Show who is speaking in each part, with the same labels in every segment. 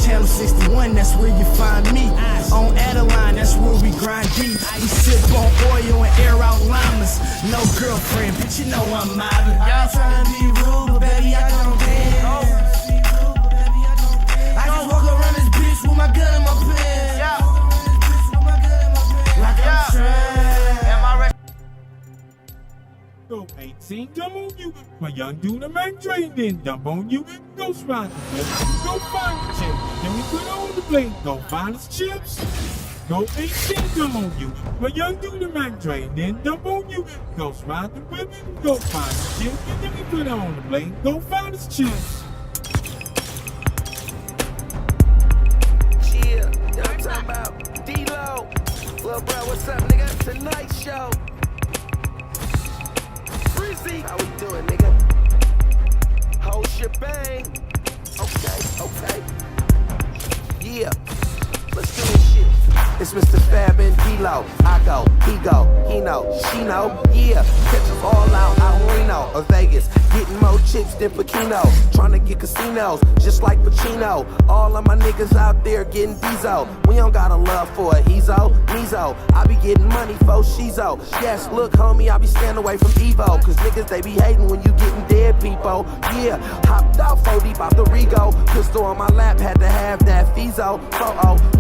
Speaker 1: Channel 61, that's where you find me. On Adeline, that's where we grind deep. We sip on oil and air out llamas. No girlfriend, bitch, you know I'm mobbing. Y'all tryna be rude, but baby, I don't care. I just walk around this bitch with my gun in my pants. Like I'm trapped.
Speaker 2: Go 18, dumb on you. My young dude, the man trained in, dumb on you. Ghost Rider, go find the chips. Then we put on the blade, go find his chips. Go 18, dumb on you. My young dude, the man trained in, dumb on you. Ghost Rider, women, go find the chips. And then we put on the blade, go find his chips.
Speaker 3: Yeah, y'all talking about D-Lo. Well, bro, what's up, nigga? Tonight show. Freezy, how we doing, nigga? Whole shebang. Okay. Yeah, let's do this shit. It's Mr. Fab and D-Lo. I go, he go, he know, she know. Yeah, catch us all out Reno or Vegas. Getting more chips than Pacino. Tryna get casinos, just like Pacino. All of my niggas out there getting diesel. We don't got a love for a Nizo. I be getting money for Shizo. Yes, look, homie, I be staying away from Evo. Cause niggas, they be hating when you getting dead people. Yeah, hopped out 4 deep out the Rego. Pistol on my lap, had to have that Fizo.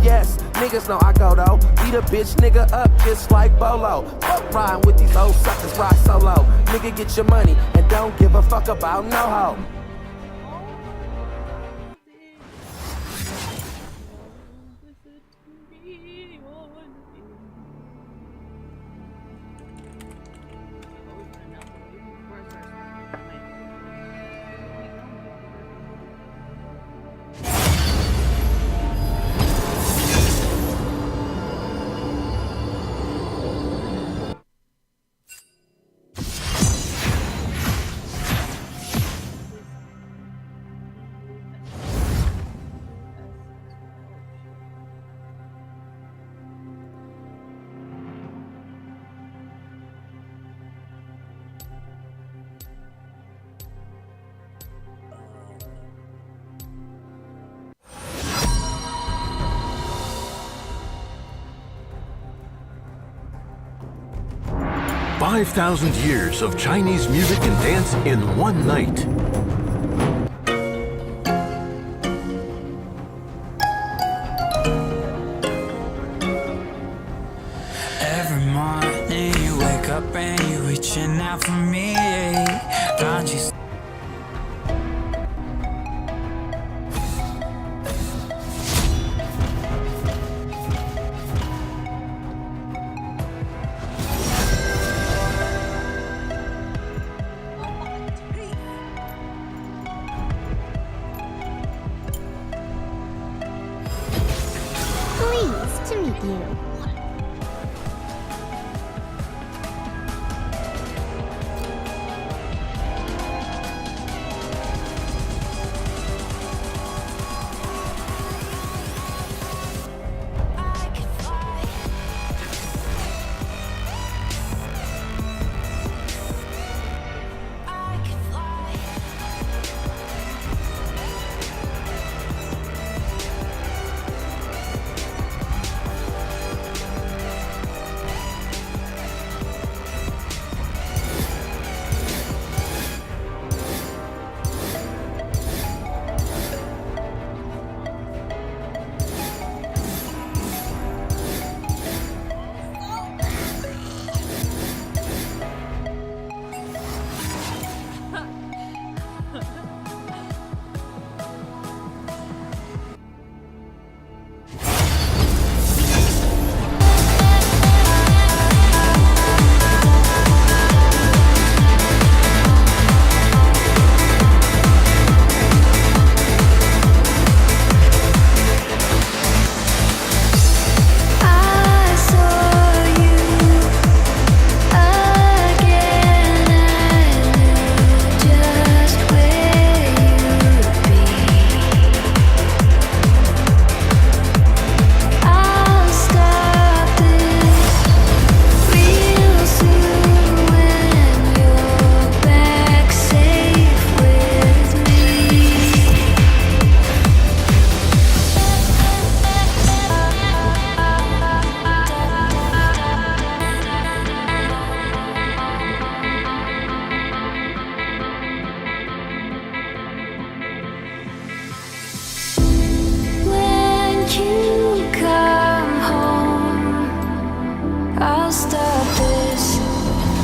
Speaker 3: Yes, niggas know I go though. Beat a bitch nigga up just like Bolo. Fuck riding with these old suckers, ride solo. Nigga, get your money and don't give a fuck about no hoe.
Speaker 4: "5,000 years of Chinese music and dance in one night."
Speaker 5: Every morning you wake up and you're reaching out for me. Found you.
Speaker 6: Pleased to meet you. you come home, I'll stop this.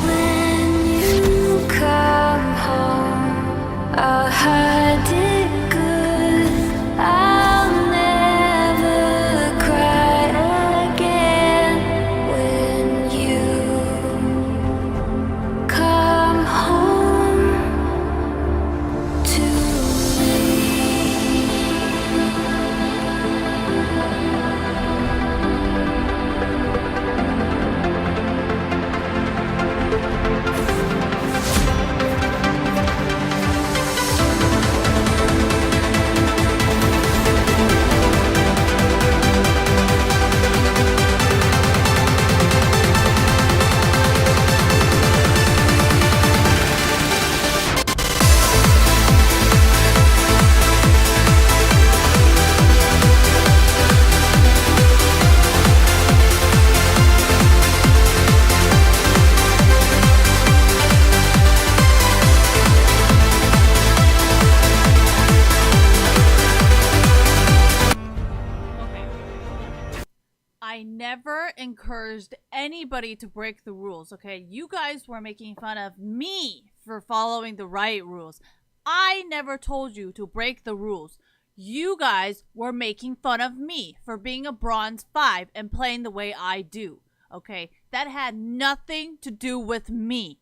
Speaker 6: When you come home, I'll hide it good. I'll never cry again. When you come home to me.
Speaker 7: I never encouraged anybody to break the rules, okay? You guys were making fun of me for following the right rules. I never told you to break the rules. You guys were making fun of me for being a bronze 5 and playing the way I do, okay? That had nothing to do with me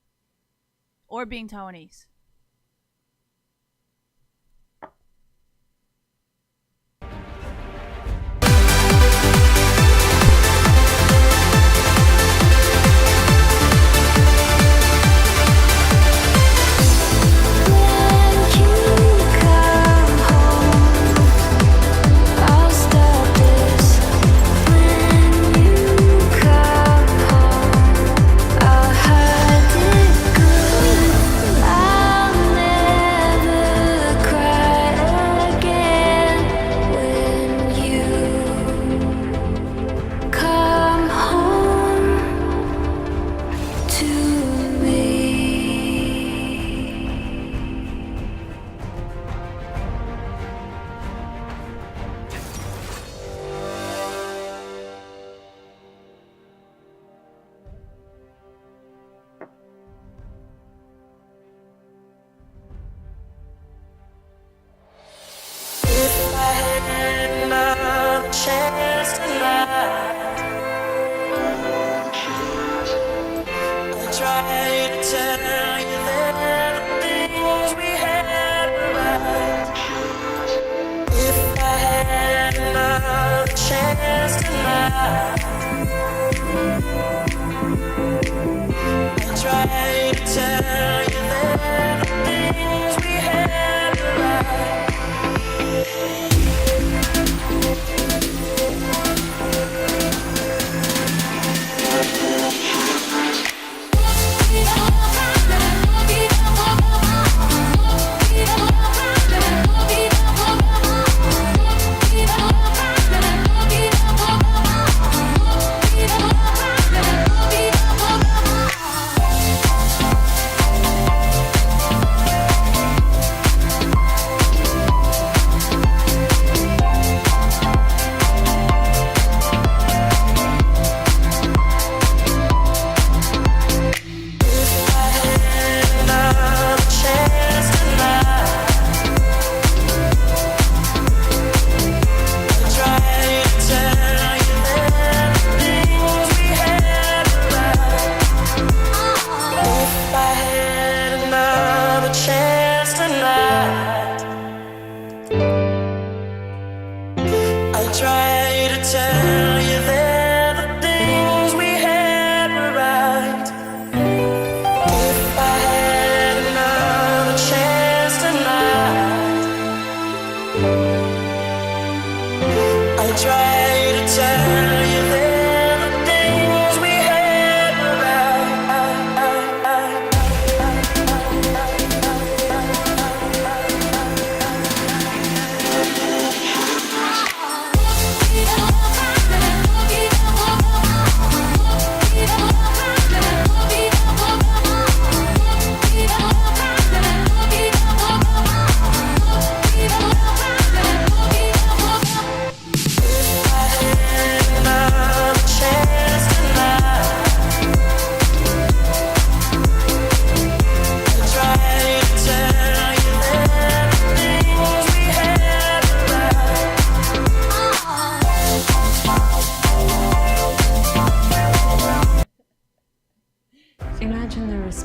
Speaker 7: or being Taiwanese.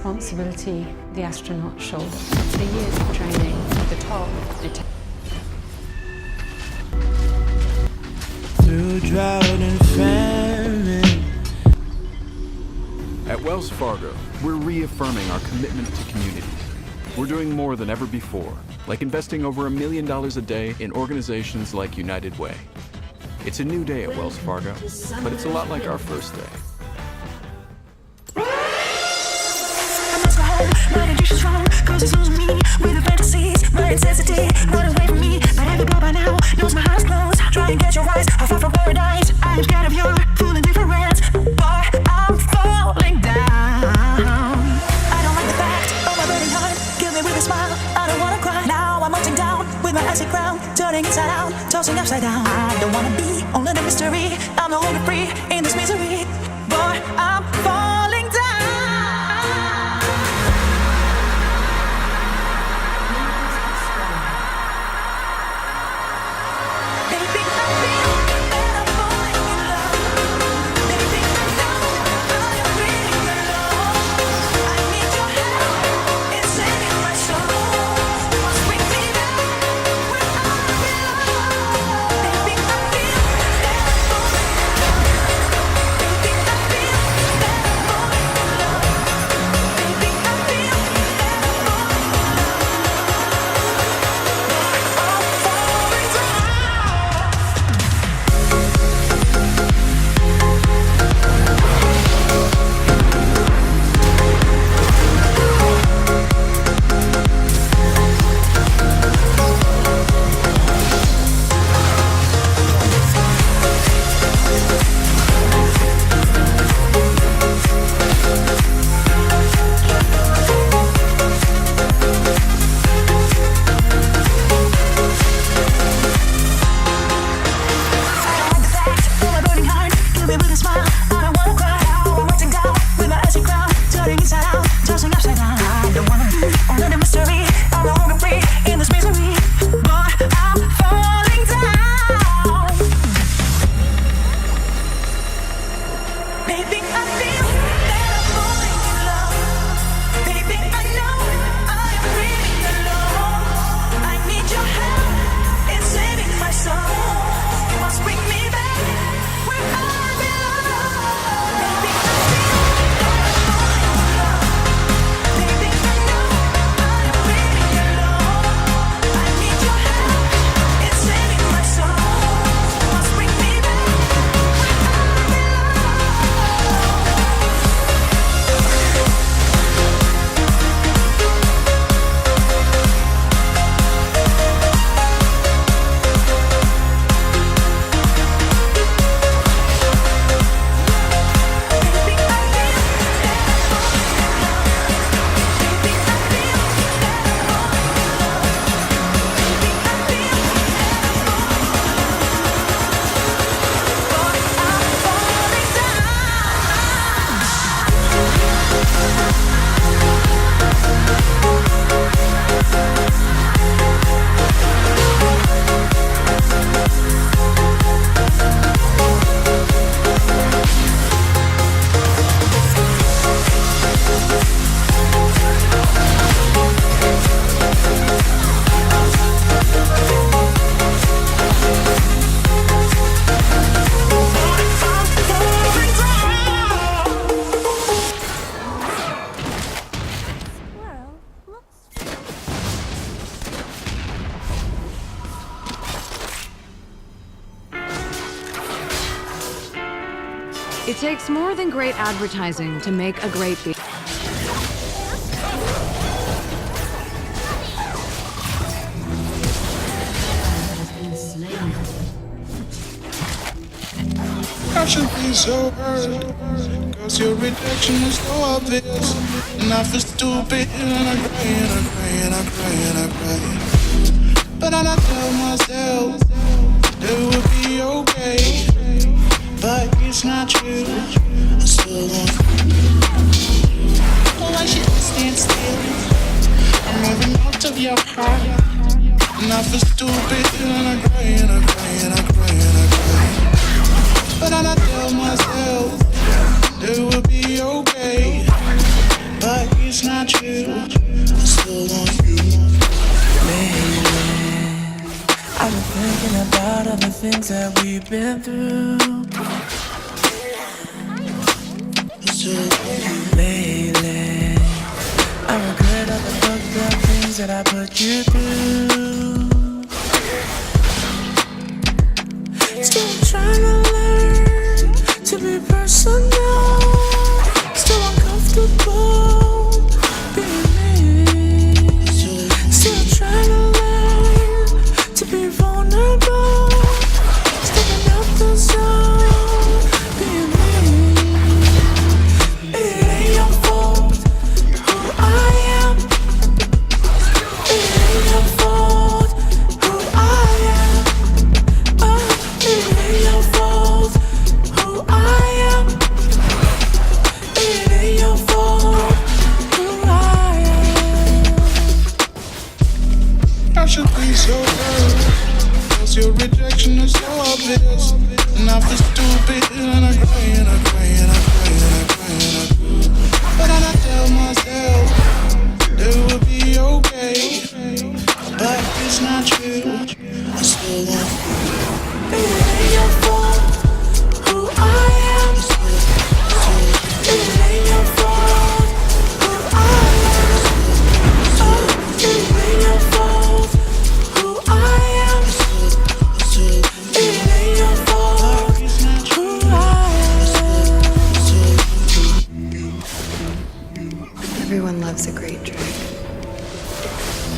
Speaker 8: responsibility the astronauts shoulder. The years of training, the toll it takes.
Speaker 1: Through drought and famine.
Speaker 9: At Wells Fargo, we're reaffirming our commitment to communities. We're doing more than ever before, like investing over $1 million a day in organizations like United Way. It's a new day at Wells Fargo, but it's a lot like our first day.
Speaker 10: My addiction strong, cause it's losing me with the fantasies, my necessity, run away from me. But every girl by now knows my eyes closed. Try and get your eyes, I fall from paradise. I am scared of your full indifference, but I'm falling down. I don't like the fact of my burning heart. Kill me with a smile, I don't wanna cry. Now I'm melting down with my icy crown, turning inside out, tossing upside down. I don't wanna be only the mystery. I'm no longer free in this misery, but I'm falling down.
Speaker 11: It takes more than great advertising to make a great beat.
Speaker 12: I should be so hurt, cause your rejection is so obvious. And I feel stupid, and I cry, and I cry, and I cry, and I cry. But then I tell myself that it would be okay. But it's not true, I still want you. Oh, I should stand still. I'm moving out of your heart. And I feel stupid, and I cry, and I cry, and I cry, and I cry. But then I tell myself that it will be okay. But it's
Speaker 10: proud of the things that we've been through. Lately, I regret all the fucked up things that I put you through. Still trying to learn to be personal. Still uncomfortable being me. Still trying to learn to be vulnerable. Stepping out the zone, being me. It ain't your fault who I am. It ain't your fault who I am. Oh, it ain't your fault who I am. It ain't your fault who I am.
Speaker 12: I should be so hurt, 'cause your rejection is so obvious. And I feel stupid and I cry and I cry and I cry and I cry and I cry. But then I tell myself that it will be okay. But it's not true. I still want you.
Speaker 10: It ain't your fault who I am. It ain't your fault who I am. Oh, it ain't your fault who I am. It ain't your fault who I am.
Speaker 8: Everyone loves a great trick.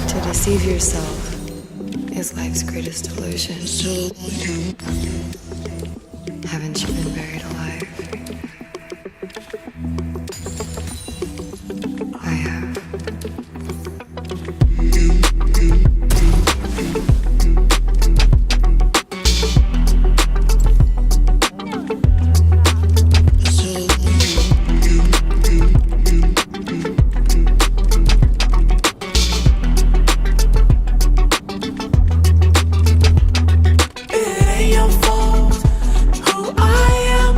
Speaker 8: To deceive yourself is life's greatest illusion. Haven't you been buried alive? I have.
Speaker 10: It ain't your fault who I am.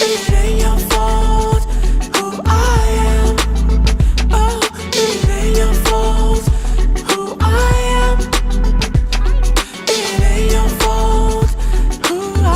Speaker 10: It ain't your fault who I am. Oh, it ain't your fault who I am. It ain't your fault who I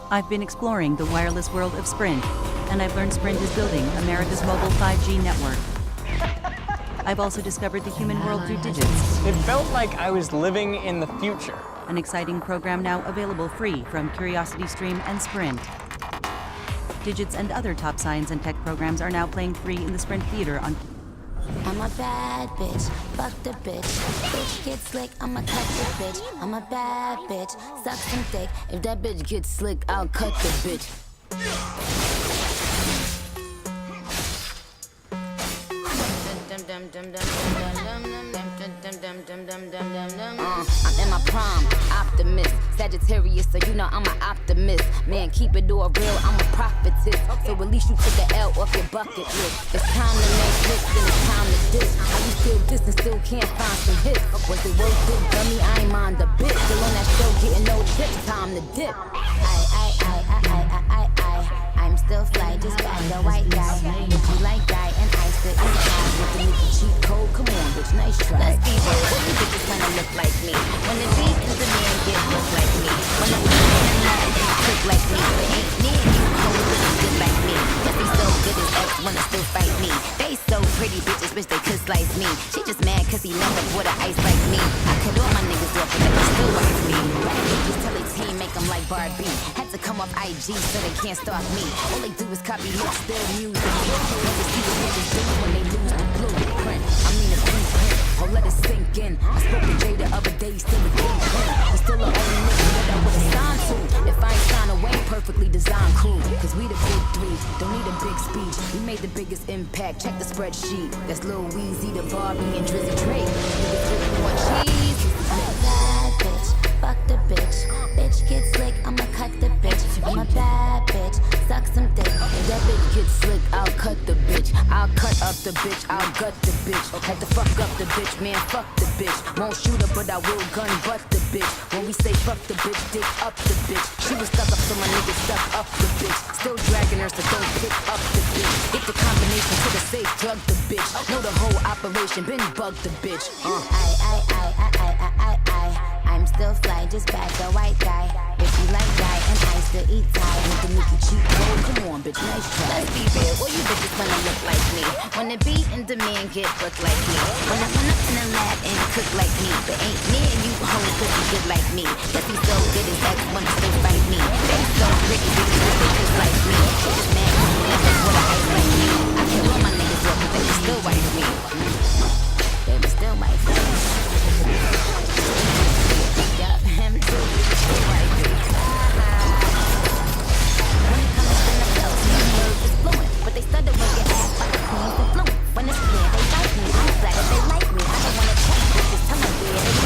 Speaker 13: I've been exploring the wireless world of Sprint, and I've learned Sprint is building America's mobile 5G network. I've also discovered the human world through digits.
Speaker 14: It felt like I was living in the future.
Speaker 13: An exciting program now available free from CuriosityStream and Sprint. Digits and other top science and tech programs are now playing free in the Sprint Theater on...
Speaker 15: I'm a bad bitch, fuck the bitch. Bitch get slick, I'ma cut the bitch. I'm a bad bitch, suck some dick. If that bitch gets slick, I'll cut the bitch. I'm in my prime, optimist, Sagittarius, so you know I'm an optimist. Man, keep it all real, I'm a prophetess. So at least you took the L off your bucket list. It's time to make hits, then it's time to diss. How you still diss and still can't find some hits? Was it worth it, dummy? I ain't mind a bit. Still on that show, getting no tips, time to dip. I'm still fly, just back the white guy. If you like guy and ice the inside with the Mickey cheat code, come on, bitch, nice try. Let's be real, what you bitches wanna look like me? When the beat is the man get look like me. When the beat is the man get quick like me. But ain't me and you hoes looking good like me. Cause they so good as X wanna still fight me. They so pretty bitches, wish they could slice me. She just mad cause he never bought an ice like me. I cut all my niggas off but they can still wife me. Just tell their team, make them like Barbie. Had to come off IG so they can't stop me. All they do is copy looks, still music. Never see what niggas do when they lose the blueprint. I mean the blueprint, oh let it sink in. I spoke to Jay the other day, still a blueprint. He's still the only nigga that I would've signed to. If I ain't signed away, perfectly designed crew. Cause we the big three, don't need a big speech. We made the biggest impact, check the spreadsheet. That's Lil Weezy, the Barbie, and Drizzy Drake. Niggas really want cheese. I'm a bad bitch, fuck the bitch. Bitch get slick, I'ma cut the bitch. I'm a bad bitch, suck some dick. If that bitch gets slick, I'll cut the bitch. I'll cut up the bitch, I'll gut the bitch. Had to fuck up the bitch, man, fuck the bitch. Won't shoot her, but I will gun butt the bitch. When we say fuck the bitch, dig up the bitch. She was stuck up, so my nigga stuck up the bitch. Still dragging her, so don't pick up the bitch. Get the combination to the safe, drug the bitch. Know the whole operation, been bugged the bitch. I'm still fly, just back the white guy. If you like guy and ice to eat tie with the Mickey cheat code, come on, bitch, nice try. Let's be real, well you bitches wanna look like me. When the beat and demand get booked like me. When I run up in the lab and cook like me. But ain't me and you hoes cooking good like me. Guess he's so good as X wanna still fight me. They so pretty bitches with bitches like me. She just mad cause we never put a ice like me. I kill all my niggas up, but they can still wife me. They will still wife me. Yup, him too. Wife me. When it comes to the flow, me words is fluent. But they stutter when you ask by the queens and fluent. When it's clear, they like me. I'm glad that they like me. I don't wanna check bitches, tell them where they like me.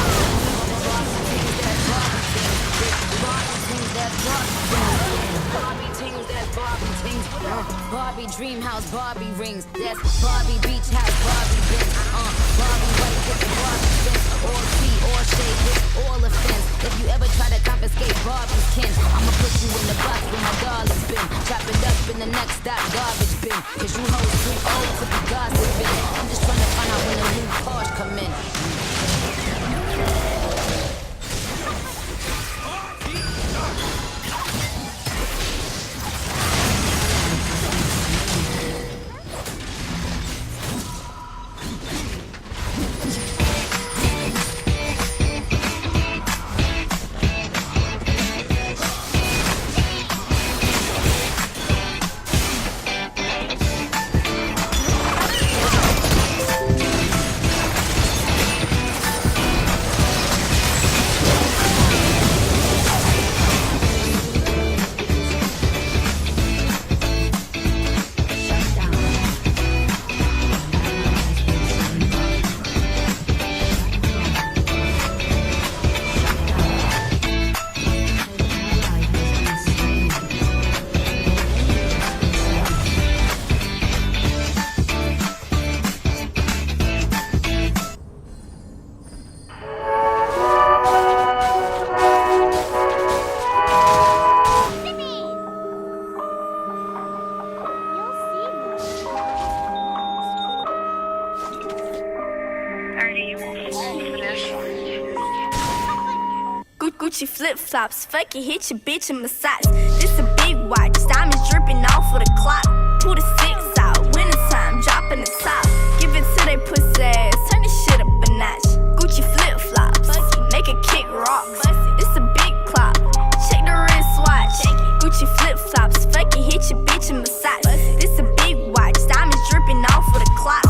Speaker 15: Barbie dream house, Barbie rings. That's Barbie beach house, Barbie Benz. Barbie white with the Barbie fence. All tea, all shade, with all offense. If you ever try to confiscate Barbie's kin, I'ma put you in the box where my darling's been. Chop it up in the next stop, garbage bin. Cause you hoes too old to be gossiping. I'm just trying to find out when the new cars come in.
Speaker 6: Gucci flip flops, fuck it, hit your bitch in massage. This a big watch, diamonds dripping off of the clock. 2 to 6 out, winter time, dropping the top. Give it to they pussy ass, turn this shit up a notch. Gucci flip flops, make a kick rocks. This a big clock, check the wristwatch. Gucci flip flops, fuck it, hit your bitch in massage. This a big watch, diamonds dripping off of the clock.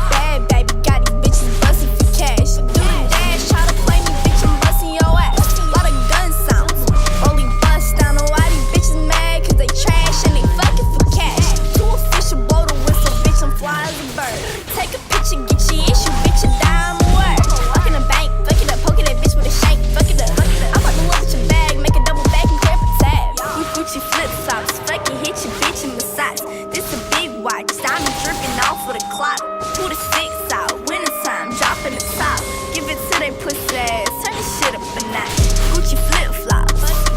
Speaker 6: Bad baby, got these bitches bustin' for cash. Do the dash, try to play me, bitch, I'm bustin' your ass. Lot of gun sounds, only bust down. Know why these bitches mad? Cause they trash and they fucking for cash. Too official, blow the whistle, bitch, I'm fly as a bird. Take a picture, get your issue, bitch, a dime a word. Walk in the bank, fuck it up, poking that bitch with a shank, fuck it up. I'm about to look at your bag, make a double back and clear for tab. Gucci flip flops, fuck it, hit your bitch in massage. This a big watch, diamonds dripping off of the clock. 2 to 6 out, winter time, dropping the top. Give it to they pussy ass, turn this shit up a notch. Gucci flip flops,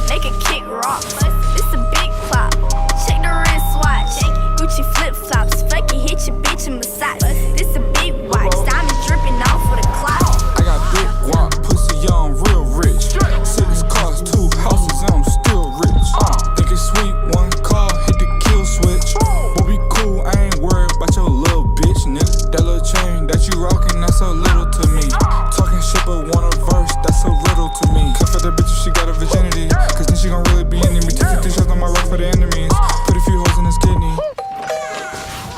Speaker 6: make a kick rock. This a big clock, check the wristwatch. Gucci flip flops, fuck it, hit your bitch in massage. This a big watch, diamonds dripping off of the clock.
Speaker 16: I got big guap, pussy young, real rich. 6 cars, 2 houses, and I'm still rich. Think it's sweet, 1 car, hit the kill switch. We'll be cool, I ain't worried about your little bitch, nigga. That little chain that you rockin', that's so little to me. Talking shit but want a verse, that's so riddle to me. Cut for that bitch if she got a virginity, cause then she gon' really be into me. Take 50 shots on my rock for the enemies. Put a few holes in his kidney.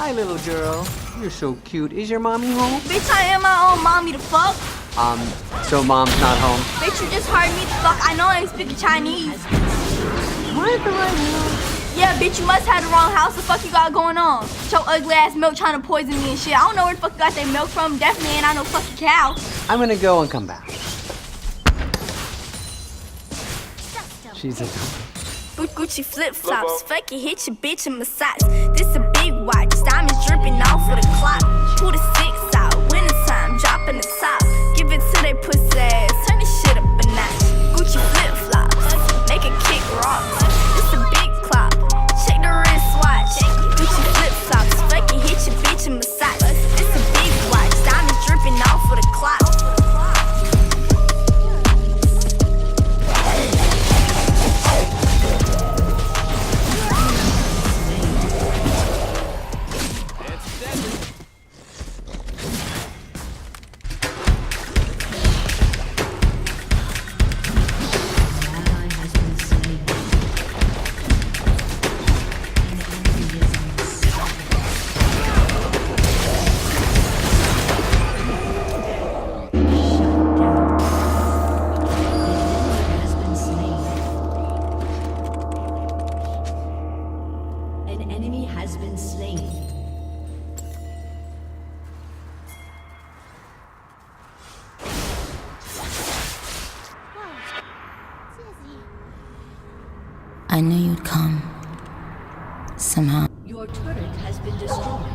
Speaker 17: Hi, little girl. You're so cute. Is your mommy home?
Speaker 6: Bitch, I am my own mommy, the fuck?
Speaker 17: So mom's not home?
Speaker 6: Bitch, you just heard me, the fuck? I know I ain't speaking Chinese.
Speaker 17: What the right now?
Speaker 6: Yeah, bitch, you must have the wrong house. The fuck you got going on? Your ugly ass milk trying to poison me and shit. I don't know where the fuck you got that milk from. Definitely ain't I no fucking cow.
Speaker 17: I'm gonna go and come back. She's a
Speaker 6: Gucci flip flops, fuck it, hit your bitch in massage. This a big watch, diamonds dripping off of the clock. 2 to 6 out, winter time, dropping the top. Give it to they pussy ass, turn this shit up a notch. Gucci flip flops, make a kick rock. This a big clock, check the wristwatch. Gucci flip flops, fuck it, hit your bitch in massage. This a big watch, diamonds dripping off of the clock.
Speaker 15: I knew you'd come. Somehow.
Speaker 18: Your turret has been destroyed.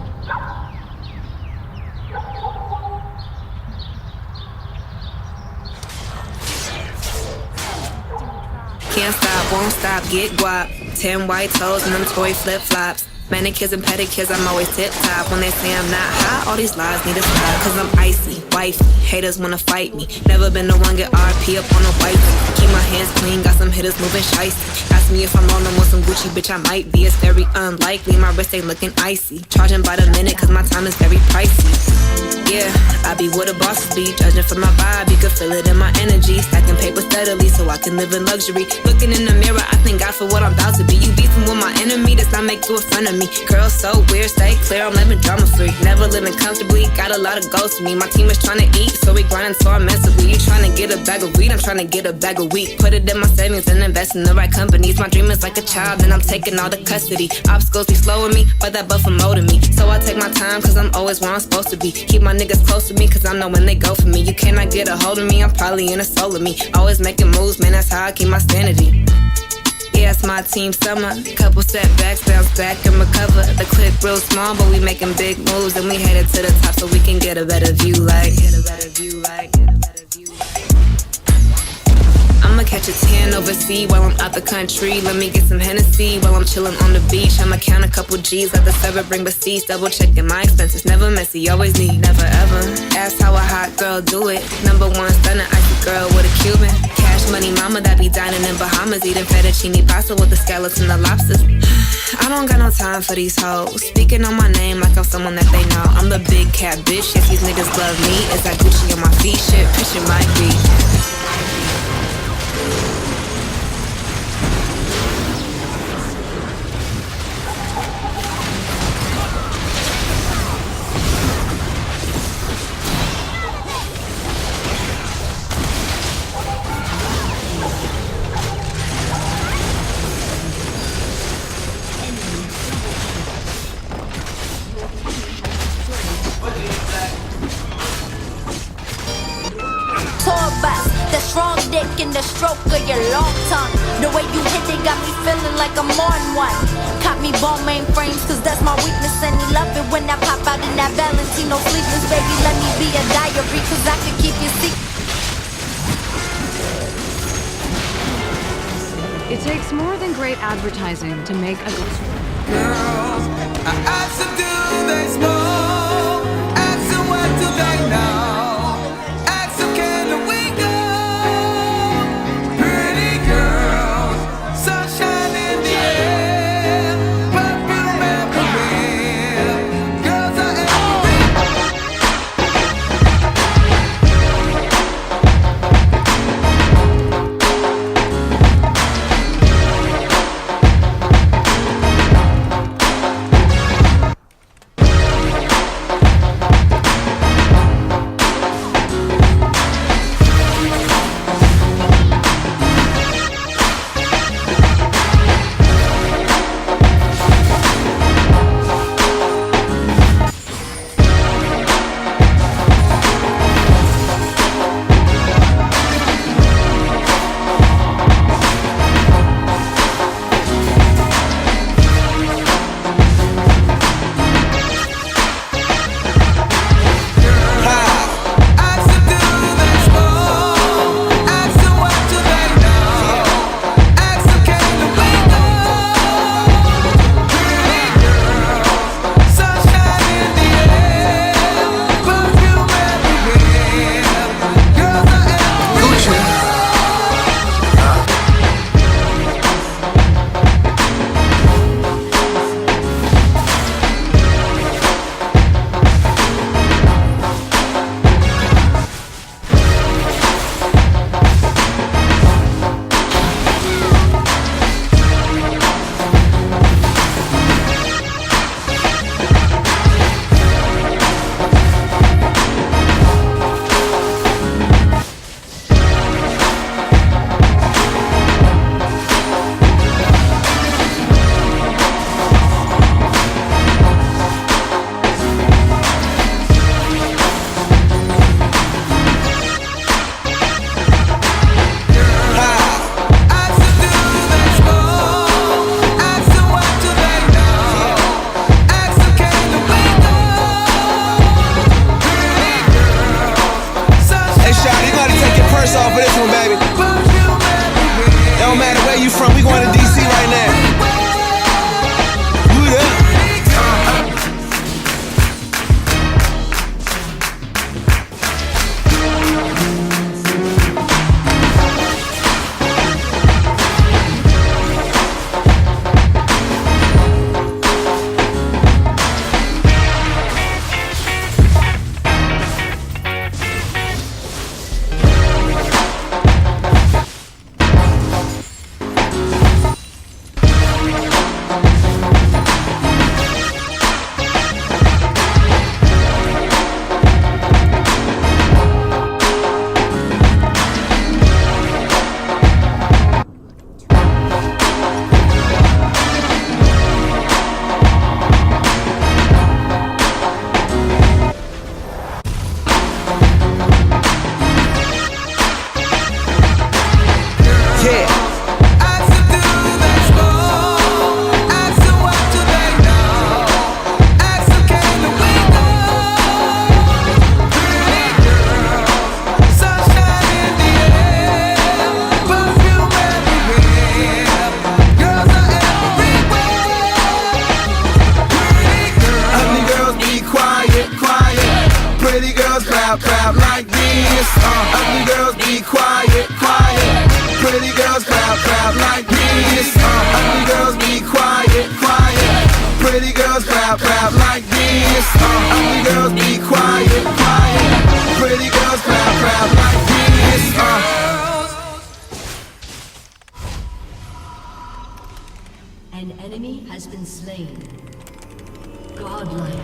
Speaker 19: Can't stop, won't stop, get guap. 10 white toes and them toy flip-flops. Manicures and pedicures, I'm always tip-top. When they say I'm not hot, all these lies need to stop. Cause I'm icy, wifey, haters wanna fight me. Never been the one get RP up on a wife. Keep my hands clean, got some hitters moving shiesty. Ask me if I'm on them with some Gucci, bitch, I might be. It's very unlikely, my wrist ain't looking icy. Charging by the minute, cause my time is very pricey. Yeah, I be where the bosses be. Judging from my vibe, you can feel it in my energy. Stacking paper steadily so I can live in luxury. Looking in the mirror, I thank God for what I'm about to be. You beefing with my enemy, does not make you a friend of me. Girl, so weird, stay clear, I'm living drama free. Never living comfortably, got a lot of goals for me. My team is trying to eat, so we grinding so immensely. You trying to get a bag of weed, I'm trying to get a bag of wheat. Put it in my savings and invest in the right companies. My dream is like a child, and I'm taking all the custody. Obstacles be slowing me, but that buffer molding me. So I take my time, cause I'm always where I'm supposed to be. Keep my niggas close to me, cause I know when they go for me. You cannot get a hold of me, I'm probably in a soul of me. Always making moves, man, that's how I keep my sanity. Yeah, it's my team summer. Couple setbacks, bounce back and recover. The clip real small, but we making big moves. And we headed to the top so we can get a better view like. I'ma catch a tan overseas while I'm out the country. Let me get some Hennessy while I'm chillin' on the beach. I'ma count a couple G's, let the server bring receipts. Double checking my expenses, never messy, always neat, never ever. Ask how a hot girl do it. #1 stunner, icy girl with a Cuban. Cash money, mama that be dining in Bahamas, eating fettuccine pasta with the skeleton of lobsters. I don't got no time for these hoes, speaking on my name like I'm someone that they know. I'm the big cat bitch, if these niggas love me. Is that Gucci on my feet? Shit, picture might be.
Speaker 6: Tour bus, the strong dick and the stroke of your long tongue. The way you hit it got me feeling like I'm on one. Caught me ball mainframes, cause that's my weakness. And he love it when I pop out in that Valentino sleeveless. Baby, let me be a diary, cause I can keep you secret.
Speaker 11: It takes more than great advertising to make a good
Speaker 10: Girls, I ask them, do they smoke? Ask them, what do they know? Ask them, can we go? Pretty girls, sunshine in the air, perfume everywhere. Girls are
Speaker 18: An enemy has been slain. Godlike.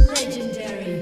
Speaker 18: Legendary.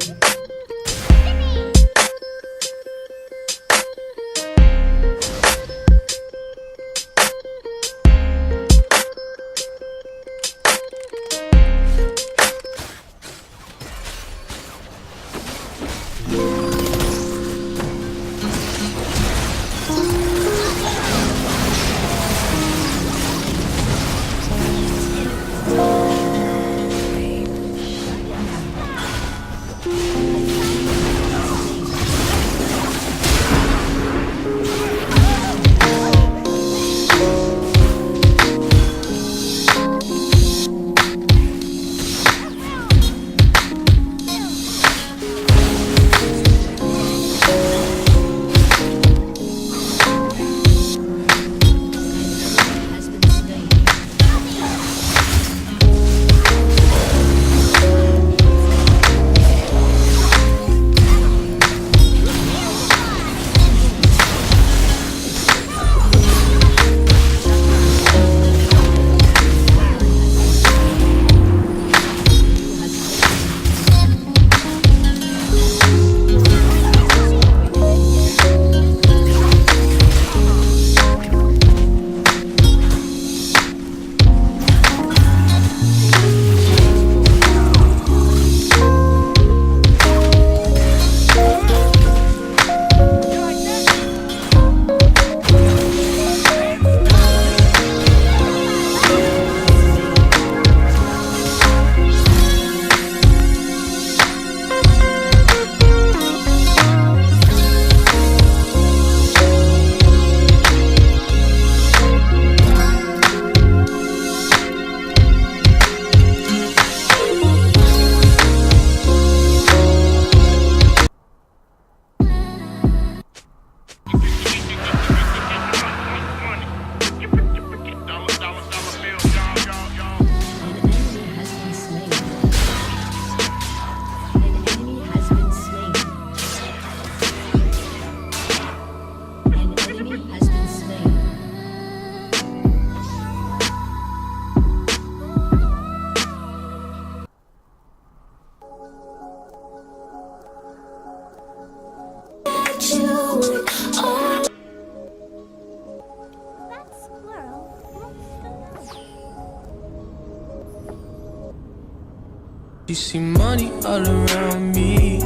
Speaker 20: You see money all around me.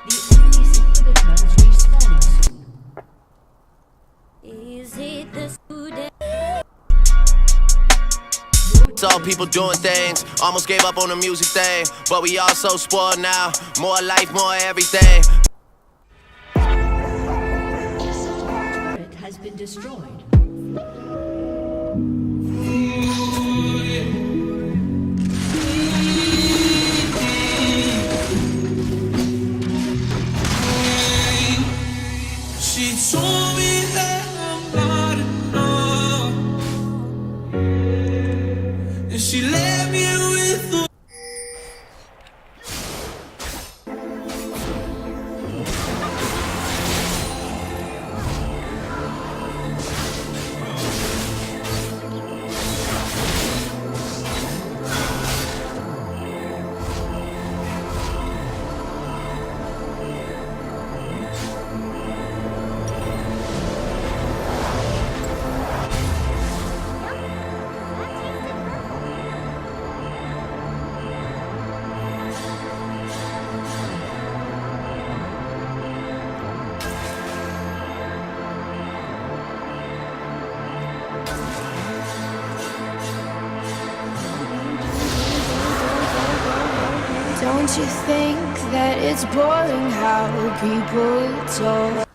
Speaker 18: The enemy's inhibitor is respawning soon.
Speaker 15: Is it the student?
Speaker 3: Saw people doing things, almost gave up on the music thing, but we all so spoiled now. More life, more everything.
Speaker 18: It has been destroyed.
Speaker 10: She told me that I'm not enough, and she left me with the
Speaker 21: Don't you think that it's boring how people talk?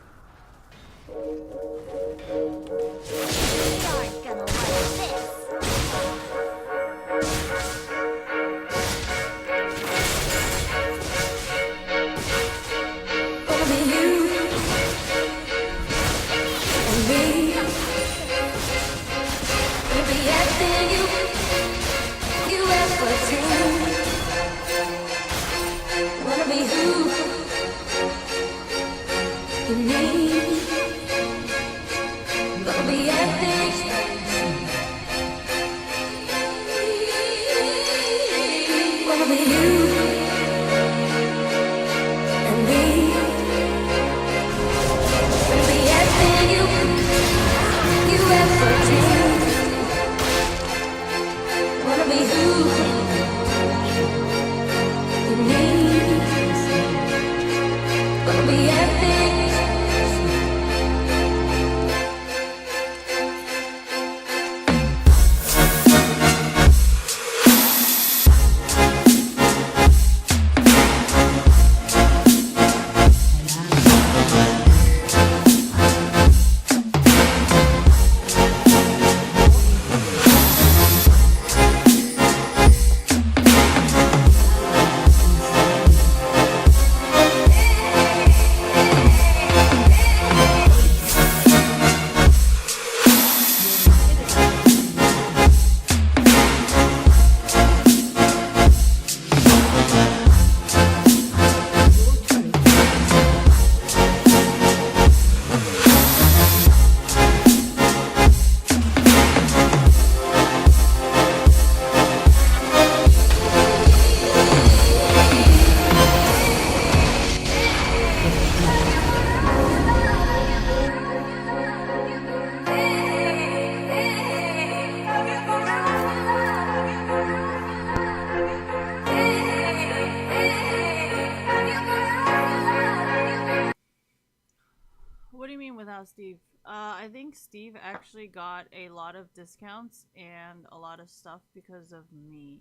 Speaker 7: Steve. I think Steve actually got a lot of discounts and a lot of stuff because of me.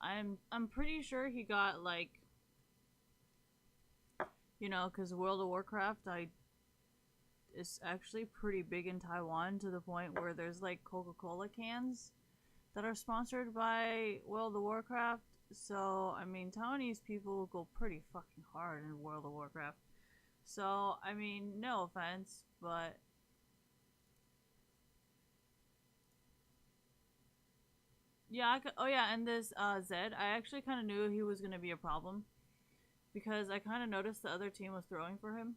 Speaker 7: I'm pretty sure he got like, you know, because World of Warcraft is actually pretty big in Taiwan to the point where there's like Coca-Cola cans that are sponsored by World of Warcraft. So I mean, Taiwanese people go pretty fucking hard in World of Warcraft. So, I mean, no offense, but yeah, oh yeah, and this Zed, I actually kind of knew he was going to be a problem because I kind of noticed the other team was throwing for him.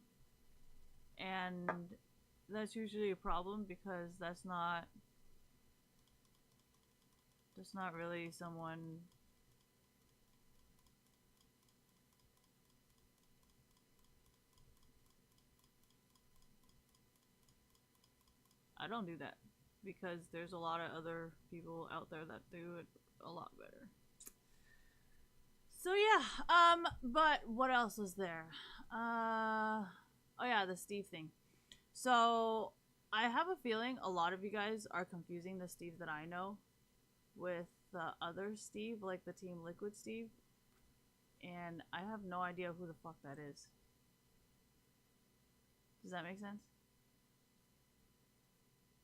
Speaker 7: And that's usually a problem because that's not really someone. I don't do that because there's a lot of other people out there that do it a lot better. So yeah, but what else was there? Oh yeah, the Steve thing. So I have a feeling a lot of you guys are confusing the Steve that I know with the other Steve, like the Team Liquid Steve, and I have no idea who the fuck that is. Does that make sense?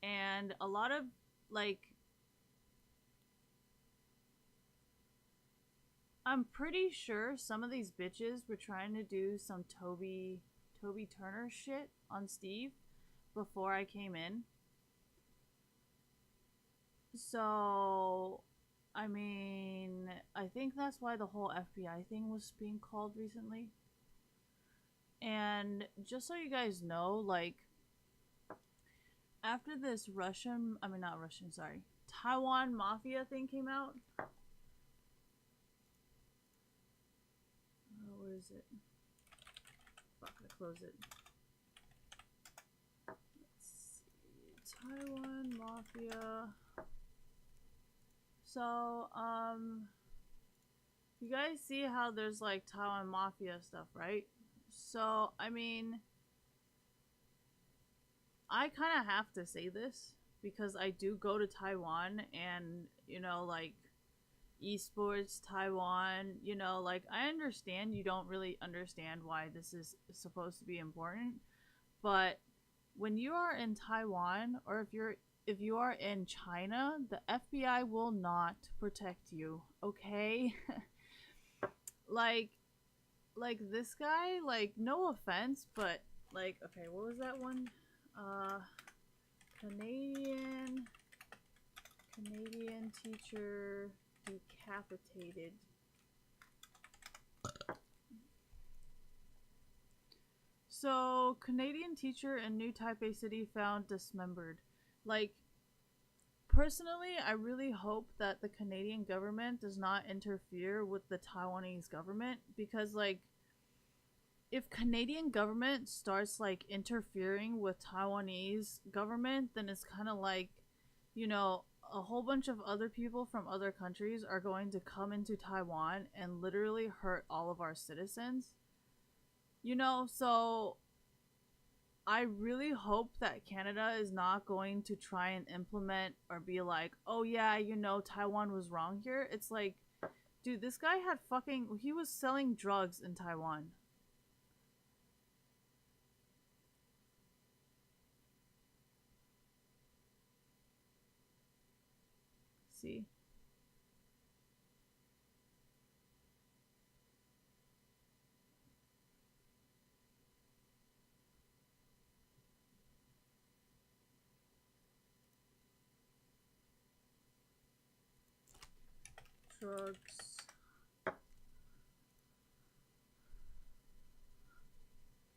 Speaker 7: And a lot of, like, I'm pretty sure some of these bitches were trying to do some Toby Turner shit on Steve before I came in. So, I mean, I think that's why the whole FBI thing was being called recently. And just so you guys know, like, after this Taiwan Mafia thing came out. Where is it? Fuck, I closed it. Let's see. Taiwan Mafia. So, you guys see how there's like Taiwan Mafia stuff, right? So, I mean, I kind of have to say this because I do go to Taiwan and, you know, like, esports Taiwan, you know, like, I understand you don't really understand why this is supposed to be important, but when you are in Taiwan, or if you are in China, the FBI will not protect you, okay? like this guy, like, no offense, but like, okay, what was that one? Canadian teacher decapitated. So, Canadian teacher in New Taipei City found dismembered. Like, personally, I really hope that the Canadian government does not interfere with the Taiwanese government, because, like, if Canadian government starts, like, interfering with Taiwanese government, then it's kind of like, you know, a whole bunch of other people from other countries are going to come into Taiwan and literally hurt all of our citizens. You know, so I really hope that Canada is not going to try and implement or be like, oh yeah, you know, Taiwan was wrong here. It's like, dude, this guy he was selling drugs in Taiwan. See? Drugs.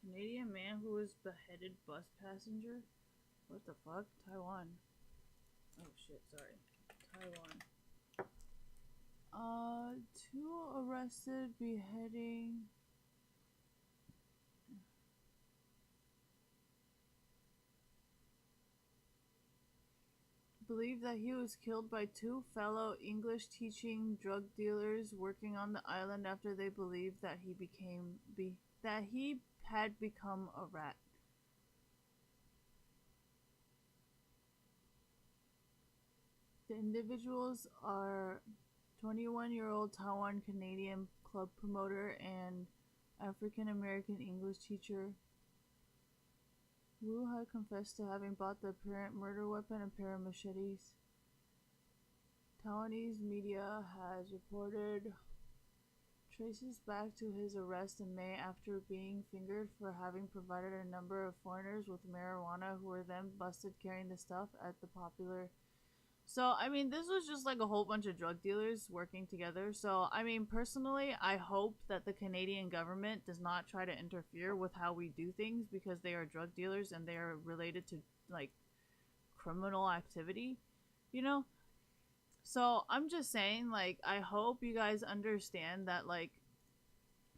Speaker 7: Canadian man who was beheaded bus passenger? What the fuck? Taiwan. Oh shit, sorry. Taiwan. 2 arrested beheading. Believed that he was killed by 2 fellow English teaching drug dealers working on the island after they believed that he had become a rat. The individuals are 21-year-old Taiwan Canadian club promoter and African American English teacher. Wu had confessed to having bought the apparent murder weapon, a pair of machetes. Taiwanese media has reported traces back to his arrest in May after being fingered for having provided a number of foreigners with marijuana who were then busted carrying the stuff at the popular. So, I mean, this was just like a whole bunch of drug dealers working together. So, I mean, personally, I hope that the Canadian government does not try to interfere with how we do things, because they are drug dealers and they are related to, like, criminal activity, you know? So, I'm just saying, like, I hope you guys understand that, like,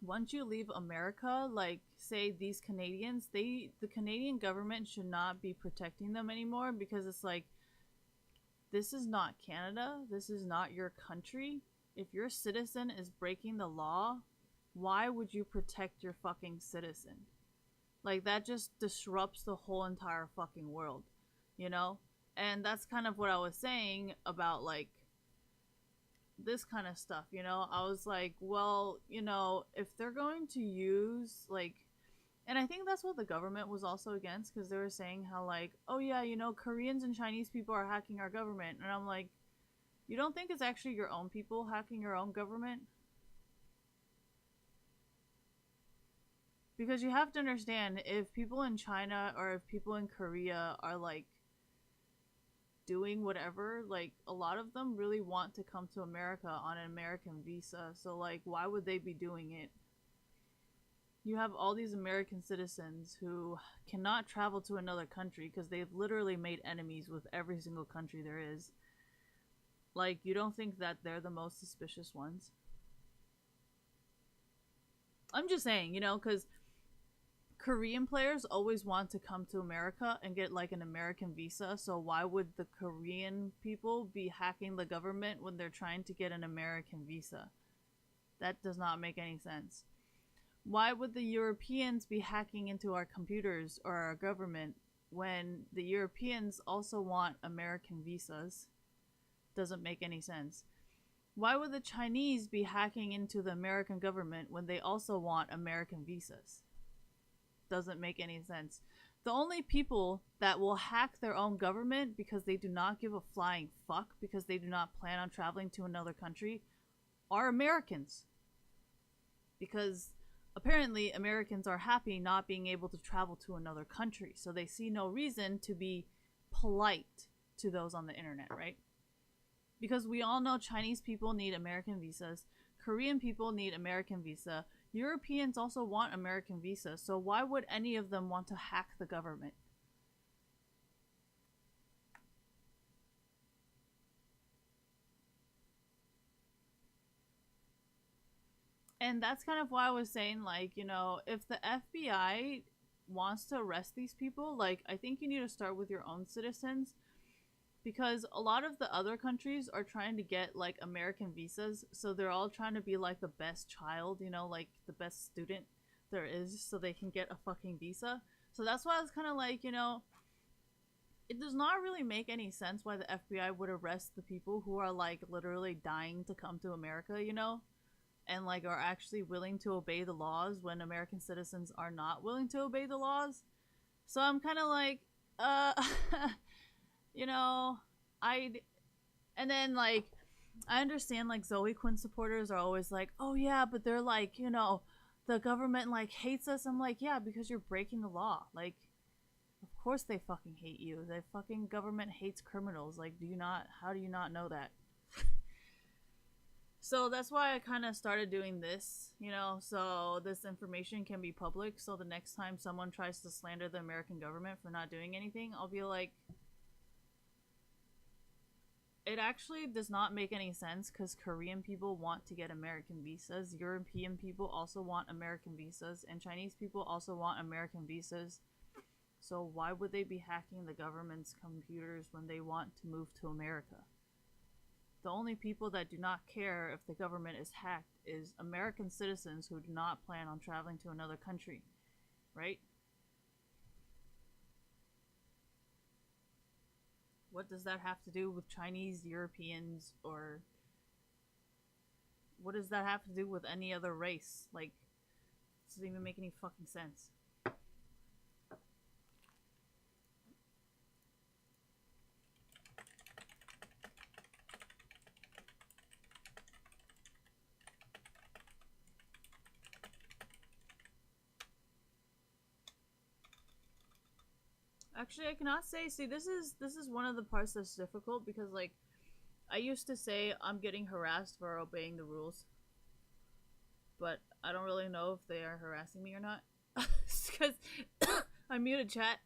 Speaker 7: once you leave America, like, say these Canadians, the Canadian government should not be protecting them anymore, because it's like, this is not Canada. This is not your country. if your citizen is breaking the law, why would you protect your fucking citizen? Like, that just disrupts the whole entire fucking world, you know? And that's kind of what I was saying about, like, this kind of stuff, you know? I was like, well, you know, if they're going to use, like, and I think that's what the government was also against, because they were saying how, like, oh yeah, you know, Koreans and Chinese people are hacking our government. And I'm like, you don't think it's actually your own people hacking your own government? Because you have to understand, if people in China or if people in Korea are, like, doing whatever, like, a lot of them really want to come to America on an American visa. So, like, why would they be doing it? You have all these American citizens who cannot travel to another country because they've literally made enemies with every single country there is. Like, you don't think that they're the most suspicious ones? I'm just saying, you know, because Korean players always want to come to America and get, like, an American visa, so why would the Korean people be hacking the government when they're trying to get an American visa? That does not make any sense. Why would the Europeans be hacking into our computers or our government when the Europeans also want American visas? Doesn't make any sense. Why would the Chinese be hacking into the American government when they also want American visas? Doesn't make any sense. The only people that will hack their own government because they do not give a flying fuck, because they do not plan on traveling to another country, are Americans. Because apparently Americans are happy not being able to travel to another country, so they see no reason to be polite to those on the internet, right? Because we all know Chinese people need American visas, Korean people need American visa, Europeans also want American visas, so why would any of them want to hack the government? And that's kind of why I was saying, like, you know, if the FBI wants to arrest these people, like, I think you need to start with your own citizens. Because a lot of the other countries are trying to get, like, American visas, so they're all trying to be, like, the best child, you know, like, the best student there is, so they can get a fucking visa. So that's why I was kind of like, you know, it does not really make any sense why the FBI would arrest the people who are, like, literally dying to come to America, you know? And, like, are actually willing to obey the laws when American citizens are not willing to obey the laws. So I'm kind of like, you know, and then, like, I understand, like, Zoe Quinn supporters are always like, oh yeah, but they're like, you know, the government, like, hates us. I'm like, yeah, because you're breaking the law. Like, of course they fucking hate you. The fucking government hates criminals. Like, how do you not know that? So that's why I kind of started doing this, you know, so this information can be public, so the next time someone tries to slander the American government for not doing anything, I'll be like, it actually does not make any sense, because Korean people want to get American visas, European people also want American visas, and Chinese people also want American visas. So why would they be hacking the government's computers when they want to move to America? The only people that do not care if the government is hacked is American citizens who do not plan on traveling to another country, right? What does that have to do with Chinese, Europeans, or what does that have to do with any other race? Like, it doesn't even make any fucking sense. Actually, I cannot say. See, this is one of the parts that's difficult, because, like, I used to say I'm getting harassed for obeying the rules, but I don't really know if they are harassing me or not, because I muted chat.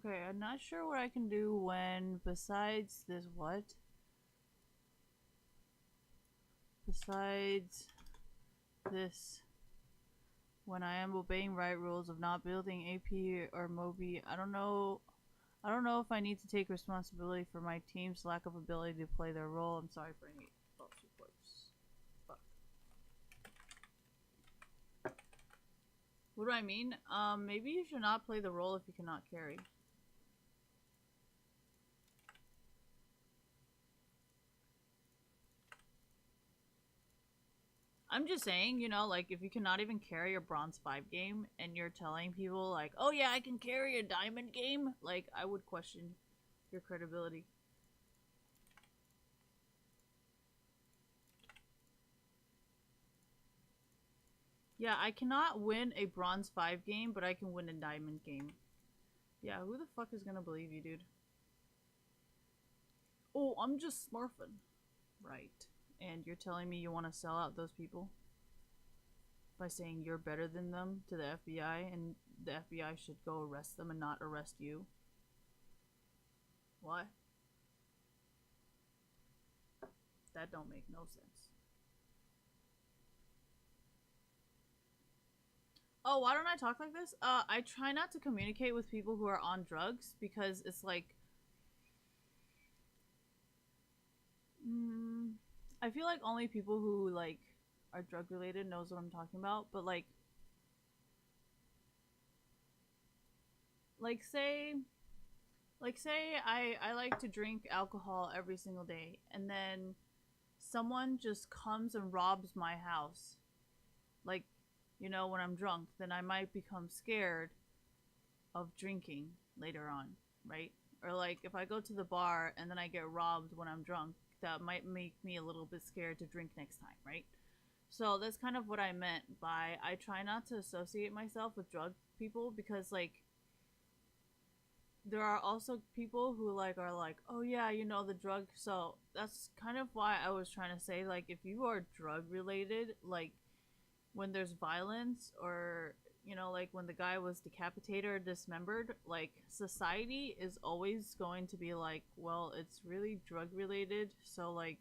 Speaker 7: Okay, I'm not sure what I can do when, besides this, what? Besides this, when I am obeying right rules of not building AP or Moby, I don't know if I need to take responsibility for my team's lack of ability to play their role. I'm sorry for any false reports. Fuck. What do I mean? Maybe you should not play the role if you cannot carry. I'm just saying, you know, like, if you cannot even carry a bronze 5 game and you're telling people, like, oh yeah, I can carry a diamond game, like, I would question your credibility. Yeah, I cannot win a bronze 5 game, but I can win a diamond game. Yeah, who the fuck is gonna believe you, dude? Oh, I'm just smurfing. Right. And you're telling me you want to sell out those people? By saying you're better than them to the FBI, and the FBI should go arrest them and not arrest you? What? That don't make no sense. Oh, why don't I talk like this? I try not to communicate with people who are on drugs because it's like... I feel like only people who, like, are drug related knows what I'm talking about, but like say I like to drink alcohol every single day, and then someone just comes and robs my house, like, you know, when I'm drunk, then I might become scared of drinking later on, right? Or like if I go to the bar and then I get robbed when I'm drunk, that might make me a little bit scared to drink next time, right? So that's kind of what I meant by I try not to associate myself with drug people, because like there are also people who like are like, oh yeah, you know, the drug. So that's kind of why I was trying to say, like, if you are drug related, like when there's violence, or you know, like when the guy was decapitated or dismembered, like society is always going to be like, well, it's really drug related, so like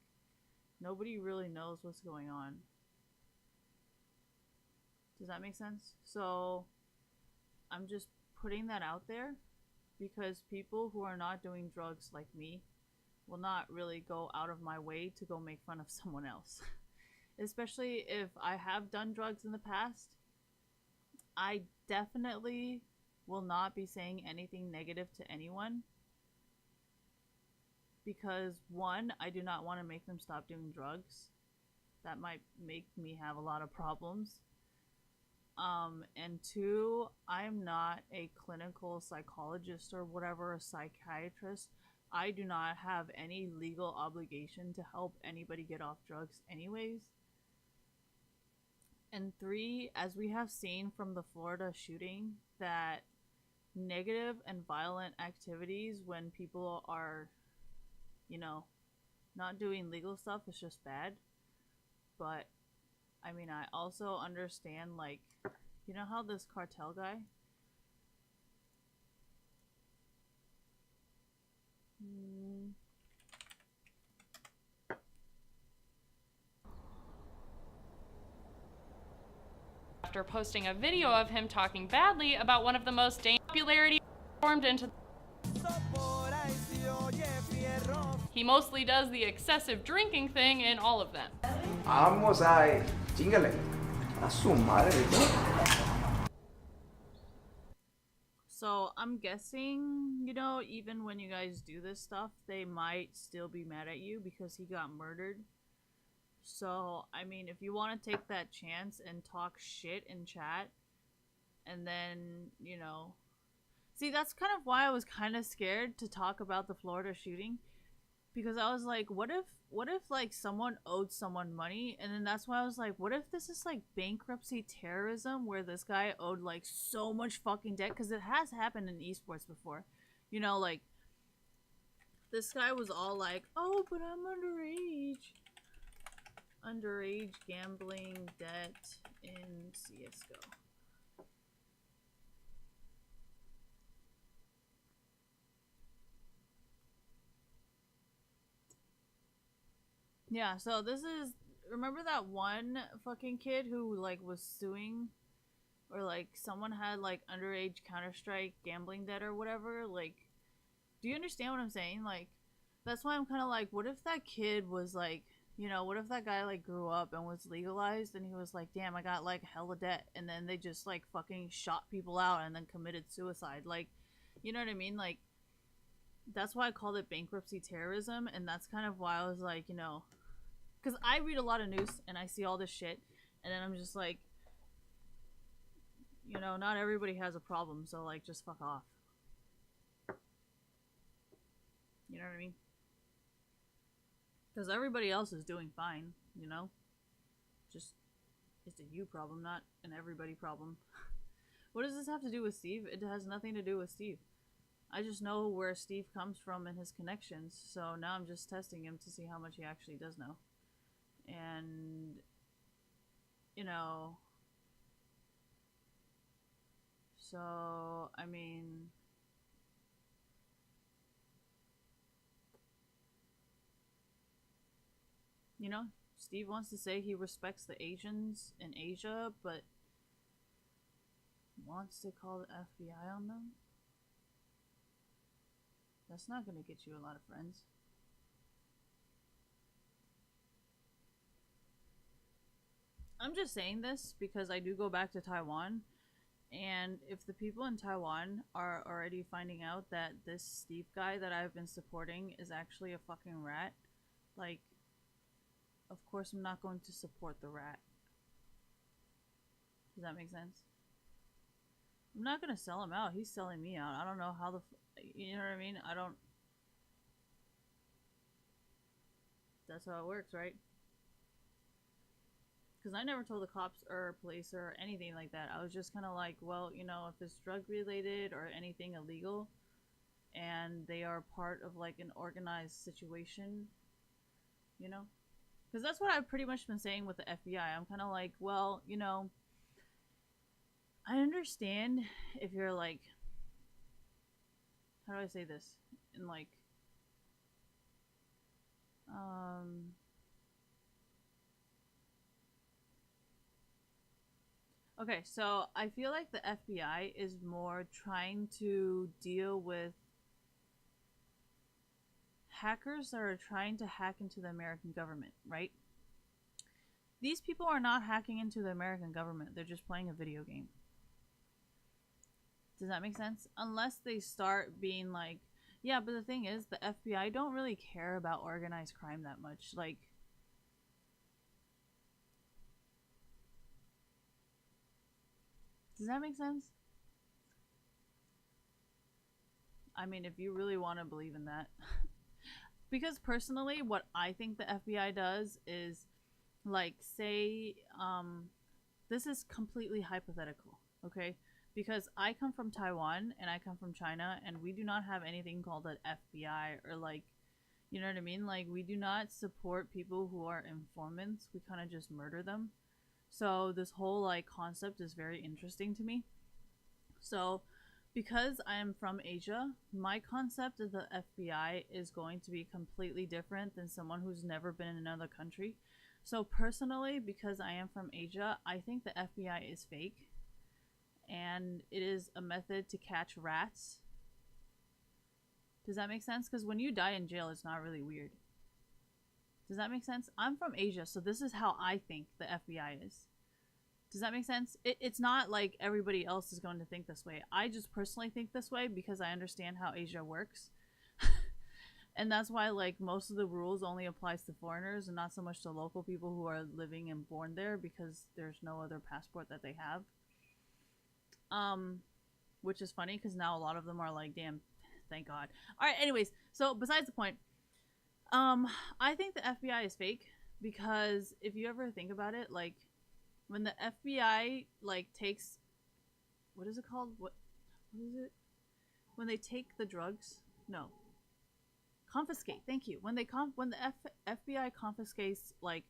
Speaker 7: nobody really knows what's going on. Does that make sense? So I'm just putting that out there because people who are not doing drugs like me will not really go out of my way to go make fun of someone else. Especially if I have done drugs in the past. I definitely will not be saying anything negative to anyone because, one, I do not want to make them stop doing drugs. That might make me have a lot of problems. And two, I'm not a clinical psychologist or whatever, a psychiatrist. I do not have any legal obligation to help anybody get off drugs anyways. And three, as we have seen from the Florida shooting, that negative and violent activities when people are, you know, not doing legal stuff is just bad. But I mean, I also understand, like, you know how this cartel guy?
Speaker 2: After posting a video of him talking badly about one of the most dangerous popularity formed into. He mostly does the excessive drinking thing in all of them.
Speaker 22: Vamos a chingale. A su madre.
Speaker 7: So I'm guessing, you know, even when you guys do this stuff, they might still be mad at you because he got murdered. So, I mean, if you want to take that chance and talk shit in chat, and then, you know... See, that's kind of why I was kind of scared to talk about the Florida shooting. Because I was like, what if, like, someone owed someone money? And then that's why I was like, what if this is, like, bankruptcy terrorism, where this guy owed, like, so much fucking debt? Because it has happened in esports before. You know, like, this guy was all like, oh, but I'm underage. Underage gambling debt in CSGO. Yeah, so this is, remember that one fucking kid who like was suing, or like someone had like underage Counter-Strike gambling debt or whatever? Like, do you understand what I'm saying? Like, that's why I'm kind of like, what if that kid was like, you know, what if that guy like grew up and was legalized and he was like, damn, I got like hella debt, and then they just like fucking shot people out and then committed suicide? Like, you know what I mean? Like, that's why I called it bankruptcy terrorism, and that's kind of why I was like, you know, because I read a lot of news and I see all this shit, and then I'm just like, you know, not everybody has a problem, so like, just fuck off. You know what I mean? Because everybody else is doing fine, you know? Just, it's a you problem, not an everybody problem. What does this have to do with Steve? It has nothing to do with Steve. I just know where Steve comes from and his connections, so now I'm just testing him to see how much he actually does know. And, you know, so, I mean, you know, Steve wants to say he respects the Asians in Asia, but wants to call the FBI on them? That's not gonna get you a lot of friends. I'm just saying this because I do go back to Taiwan, and if the people in Taiwan are already finding out that this Steve guy that I've been supporting is actually a fucking rat, like, of course I'm not going to support the rat. Does that make sense? I'm not gonna sell him out. He's selling me out. I don't know how the you know what I mean? I don't. That's how it works, right? Because I never told the cops or police or anything like that. I was just kind of like, well, you know, if it's drug related or anything illegal, and they are part of like an organized situation, you know? Because that's what I've pretty much been saying with the FBI. I'm kind of like, well, you know, I understand if you're like, how do I say this? In like, okay, so I feel like the FBI is more trying to deal with hackers that are trying to hack into the American government, right? These people are not hacking into the American government. They're just playing a video game. Does that make sense? Unless they start being like, yeah, but the thing is, the FBI don't really care about organized crime that much. Like, does that make sense? I mean, if you really want to believe in that. Because personally, what I think the FBI does is, like, say, this is completely hypothetical, okay? Because I come from Taiwan and I come from China, and we do not have anything called an FBI or like, you know what I mean? Like, we do not support people who are informants. We kind of just murder them. So this whole like concept is very interesting to me. So because I am from Asia, my concept of the FBI is going to be completely different than someone who's never been in another country. So personally, because I am from Asia, I think the FBI is fake. And it is a method to catch rats. Does that make sense? Because when you die in jail, it's not really weird. Does that make sense? I'm from Asia, so this is how I think the FBI is. Does that make sense? It's not like everybody else is going to think this way. I just personally think this way because I understand how Asia works. And that's why like most of the rules only applies to foreigners and not so much to local people who are living and born there because there's no other passport that they have. Which is funny because now a lot of them are like, damn, thank God. Alright, anyways, so besides the point, I think the FBI is fake because if you ever think about it, like, when the FBI, like, takes, what is it called? What is it? When they take the drugs? No. Confiscate, thank you. When the FBI confiscates, like,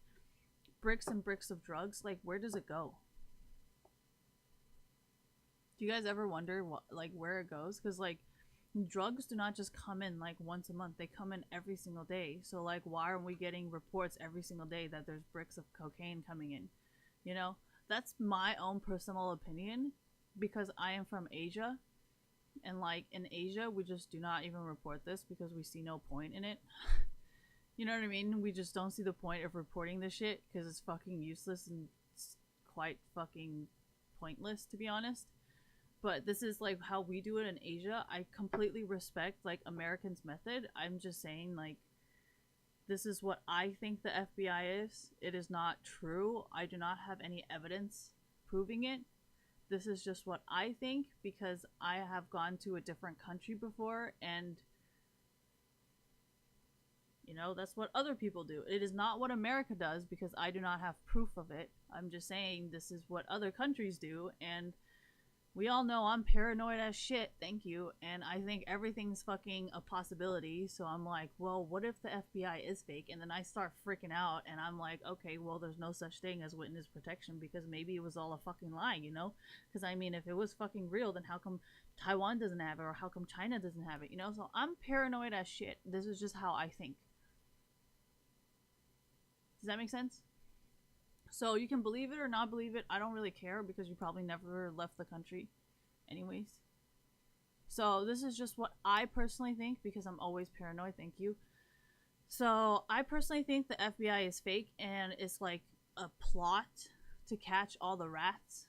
Speaker 7: bricks and bricks of drugs, like, where does it go? Do you guys ever wonder what, like, where it goes? Because like drugs do not just come in like once a month, they come in every single day. So like, why aren't we getting reports every single day that there's bricks of cocaine coming in? You know, that's my own personal opinion, because I am from Asia, and like in Asia we just do not even report this because we see no point in it. You know what I mean? We just don't see the point of reporting this shit because it's fucking useless and it's quite fucking pointless, to be honest. But this is like how we do it in Asia. I completely respect like Americans' method. I'm just saying, like, this is what I think the FBI is. It is not true. I do not have any evidence proving it. This is just what I think because I have gone to a different country before, and you know, that's what other people do. It is not what America does because I do not have proof of it. I'm just saying this is what other countries do, and we all know I'm paranoid as shit, thank you, and I think everything's fucking a possibility, so I'm like, well, what if the FBI is fake? And then I start freaking out, and I'm like, okay, well, there's no such thing as witness protection, because maybe it was all a fucking lie, you know? Because, I mean, if it was fucking real, then how come Taiwan doesn't have it, or how come China doesn't have it, you know? So I'm paranoid as shit. This is just how I think. Does that make sense? So you can believe it or not believe it. I don't really care because you probably never left the country anyways. So this is just what I personally think because I'm always paranoid. Thank you. So I personally think the FBI is fake and it's like a plot to catch all the rats,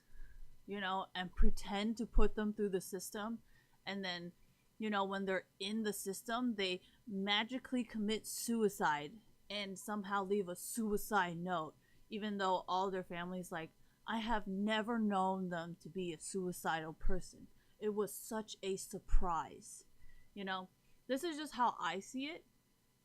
Speaker 7: you know, and pretend to put them through the system. And then, you know, when they're in the system, they magically commit suicide and somehow leave a suicide note. Even though all their families, like, I have never known them to be a suicidal person. It was such a surprise. You know, this is just how I see it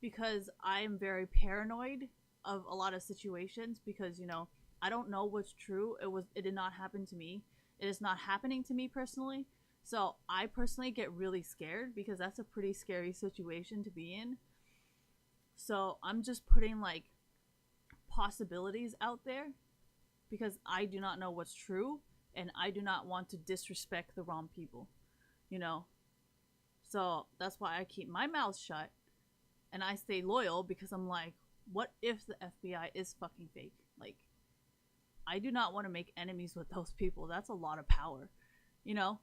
Speaker 7: because I am very paranoid of a lot of situations because, you know, I don't know what's true. It did not happen to me. It is not happening to me personally. So I personally get really scared because that's a pretty scary situation to be in. So I'm just putting like possibilities out there because I do not know what's true and I do not want to disrespect the wrong people, you know. So that's why I keep my mouth shut and I stay loyal because I'm like, what if the FBI is fucking fake? Like, I do not want to make enemies with those people. That's a lot of power, you know.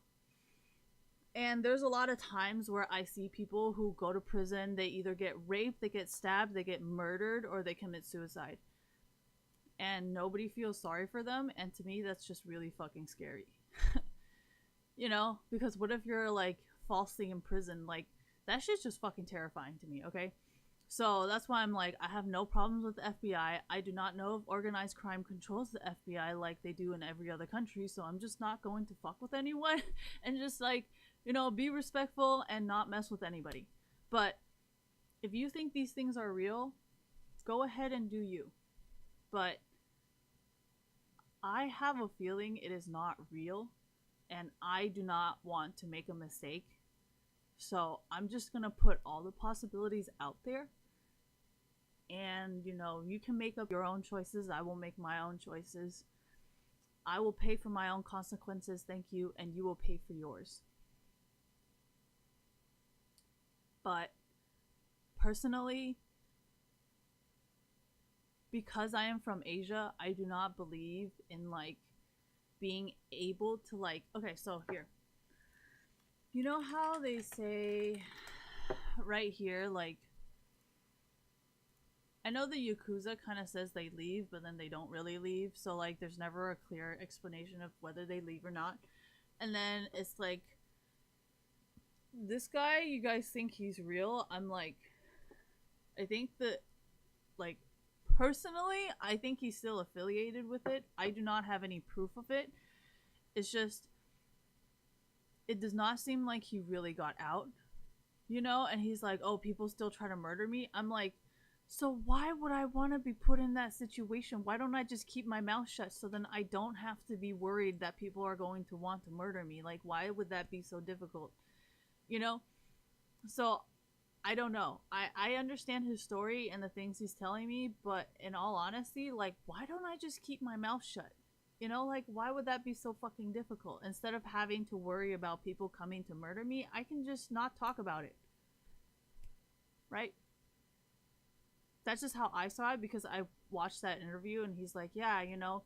Speaker 7: And there's a lot of times where I see people who go to prison, they either get raped, they get stabbed, they get murdered, or they commit suicide. And nobody feels sorry for them, and to me that's just really fucking scary. You know, because what if you're like falsely in prison? Like, that shit's just fucking terrifying to me, okay? So that's why I'm like, I have no problems with the FBI. I do not know if organized crime controls the FBI like they do in every other country, so I'm just not going to fuck with anyone and just like, you know, be respectful and not mess with anybody. But if you think these things are real, go ahead and do you. But I have a feeling it is not real, and I do not want to make a mistake. So I'm just gonna put all the possibilities out there. And, you know, you can make up your own choices. I will make my own choices. I will pay for my own consequences, thank you, and you will pay for yours. But personally, because I am from Asia, I do not believe in like being able to like, okay, so here, you know how they say right here, like, I know the Yakuza kind of says they leave, but then they don't really leave, so like there's never a clear explanation of whether they leave or not. And then it's like, this guy, you guys think he's real? I'm like, I think that, like, personally, I think he's still affiliated with it. I do not have any proof of it. It's just, it does not seem like he really got out, you know? And he's like, oh, people still try to murder me. I'm like, so why would I want to be put in that situation? Why don't I just keep my mouth shut so then I don't have to be worried that people are going to want to murder me? Like, why would that be so difficult? You know? So I don't know. I understand his story and the things he's telling me, but in all honesty, like, why don't I just keep my mouth shut? You know, like, why would that be so fucking difficult? Instead of having to worry about people coming to murder me, I can just not talk about it. Right? That's just how I saw it, because I watched that interview and he's like, yeah, you know,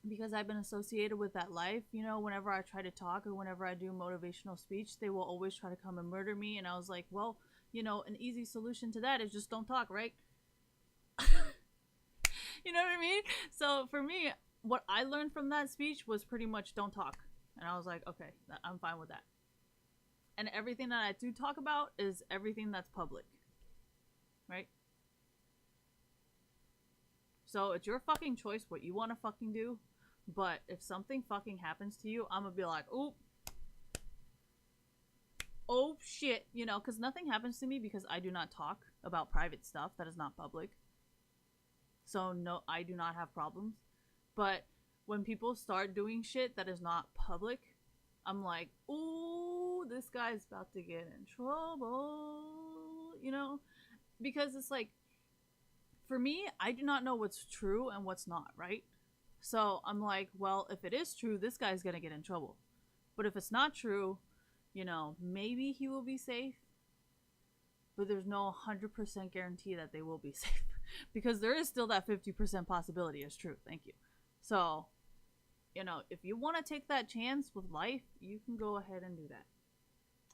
Speaker 7: because I've been associated with that life, you know, whenever I try to talk or whenever I do motivational speech, they will always try to come and murder me. And I was like, well, you know, an easy solution to that is just don't talk, right? You know what I mean? So for me, what I learned from that speech was pretty much don't talk. And I was like, okay, I'm fine with that. And everything that I do talk about is everything that's public. Right? So it's your fucking choice what you want to fucking do. But if something fucking happens to you, I'm gonna be like, oop. Oh shit. You know, because nothing happens to me because I do not talk about private stuff that is not public. So no, I do not have problems. But when people start doing shit that is not public, I'm like, ooh, this guy's about to get in trouble, you know? Because it's like, for me, I do not know what's true and what's not, right? So I'm like, well, if it is true, this guy's gonna get in trouble. But if it's not true, you know, maybe he will be safe. But there's no 100% guarantee that they will be safe. Because there is still that 50% possibility as true. Thank you. So, you know, if you want to take that chance with life, you can go ahead and do that.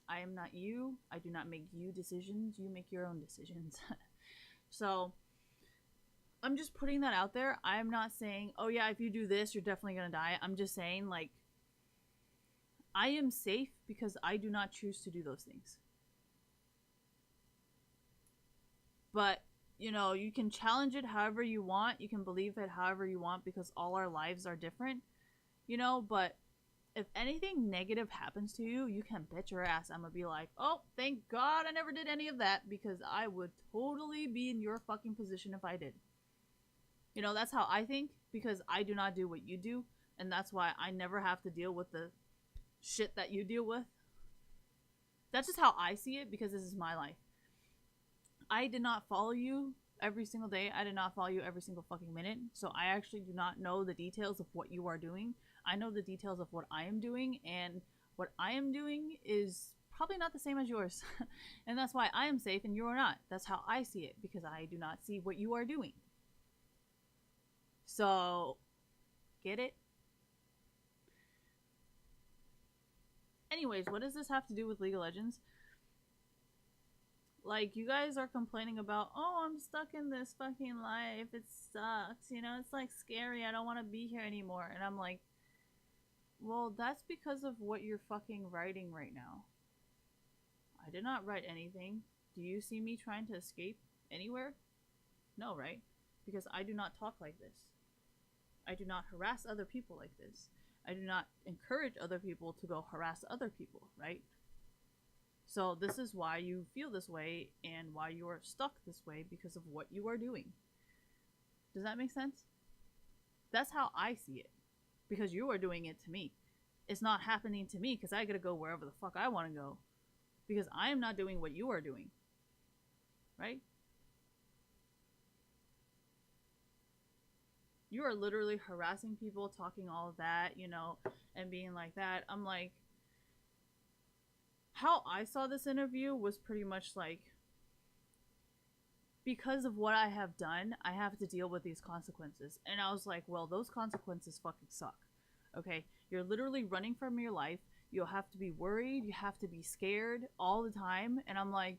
Speaker 7: I am not you. I do not make you decisions. You make your own decisions. So, I'm just putting that out there. I am not saying, oh yeah, if you do this, you're definitely going to die. I'm just saying, like, I am safe because I do not choose to do those things. But, you know, you can challenge it however you want. You can believe it however you want because all our lives are different, you know, but if anything negative happens to you, you can bet your ass I'm gonna be like, oh, thank God I never did any of that, because I would totally be in your fucking position if I did. You know, that's how I think, because I do not do what you do, and that's why I never have to deal with the shit that you deal with. That's just how I see it, because this is my life. I did not follow you every single day. I did not follow you every single fucking minute. So I actually do not know the details of what you are doing. I know the details of what I am doing, and what I am doing is probably not the same as yours. And that's why I am safe and you are not. That's how I see it, because I do not see what you are doing. So, get it? Anyways, what does this have to do with League of Legends? Like, you guys are complaining about, oh, I'm stuck in this fucking life. It sucks. You know, it's like scary. I don't want to be here anymore. And I'm like, well, that's because of what you're fucking writing right now. I did not write anything. Do you see me trying to escape anywhere? No, right? Because I do not talk like this. I do not harass other people like this. I do not encourage other people to go harass other people, right? So this is why you feel this way and why you are stuck this way, because of what you are doing. Does that make sense? That's how I see it. Because you are doing it to me. It's not happening to me because I gotta go wherever the fuck I want to go. Because I am not doing what you are doing. Right? You are literally harassing people, talking all of that, you know, and being like that. I'm like, how I saw this interview was pretty much like, because of what I have done, I have to deal with these consequences. And I was like, well, those consequences fucking suck. Okay? You're literally running from your life. You'll have to be worried. You have to be scared all the time. And I'm like,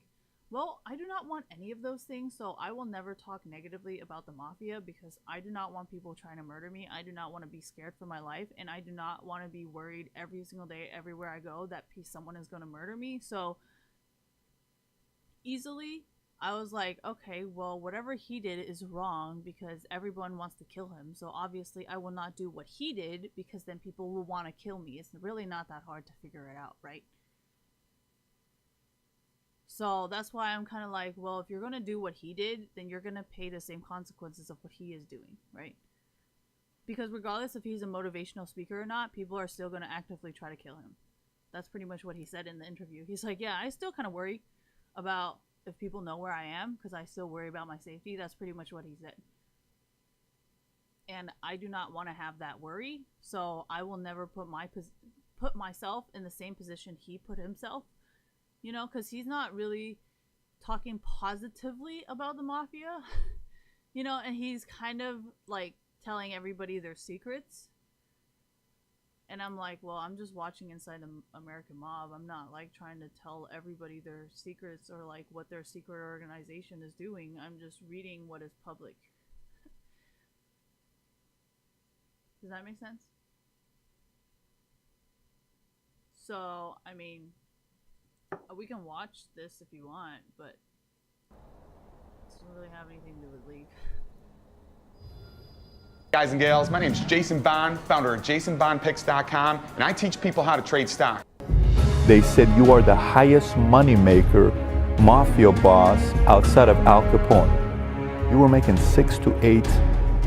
Speaker 7: well, I do not want any of those things, so I will never talk negatively about the Mafia, because I do not want people trying to murder me. I do not want to be scared for my life, and I do not want to be worried every single day, everywhere I go, that someone is going to murder me. So, easily, I was like, okay, well, whatever he did is wrong, because everyone wants to kill him. So, obviously, I will not do what he did, because then people will want to kill me. It's really not that hard to figure it out, right? So that's why I'm kind of like, well, if you're going to do what he did, then you're going to pay the same consequences of what he is doing, right? Because regardless if he's a motivational speaker or not, people are still going to actively try to kill him. That's pretty much what he said in the interview. He's like, yeah, I still kind of worry about if people know where I am, because I still worry about my safety. That's pretty much what he said. and I do not want to have that worry. So I will never put myself in the same position he put himself. You know, because he's not really talking positively about the mafia. You know, and he's kind of like telling everybody their secrets. And I'm like, well, I'm just watching Inside the American Mob. I'm not like trying to tell everybody their secrets or like what their secret organization is doing. I'm just reading what is public. Does that make sense? So, I mean, we can watch this if you want, but it doesn't really have anything to do with League.
Speaker 4: Guys and gals, my name is Jason Bond, founder of JasonBondPicks.com, and I teach people how to trade stock.
Speaker 5: They said you are the highest moneymaker mafia boss outside of Al Capone. You were making 6 to 8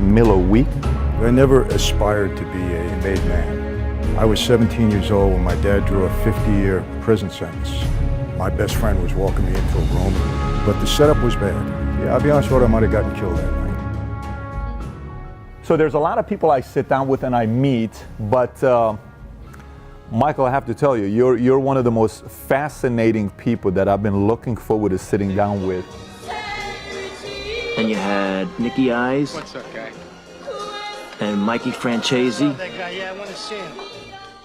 Speaker 5: mil a week.
Speaker 23: I never aspired to be a made man. I was 17 years old when my dad drew a 50-year prison sentence. My best friend was walking me into a room, but the setup was bad. Yeah, I'll be honest with you, I might have gotten killed that night.
Speaker 5: So there's a lot of people I sit down with and I meet, but Michael, I have to tell you, you're one of the most fascinating people that I've been looking forward to sitting down with.
Speaker 24: And you had Nicky Eyes.
Speaker 4: What's up, guy?
Speaker 24: And Mikey Francesi.
Speaker 4: That guy, yeah, I want to see him.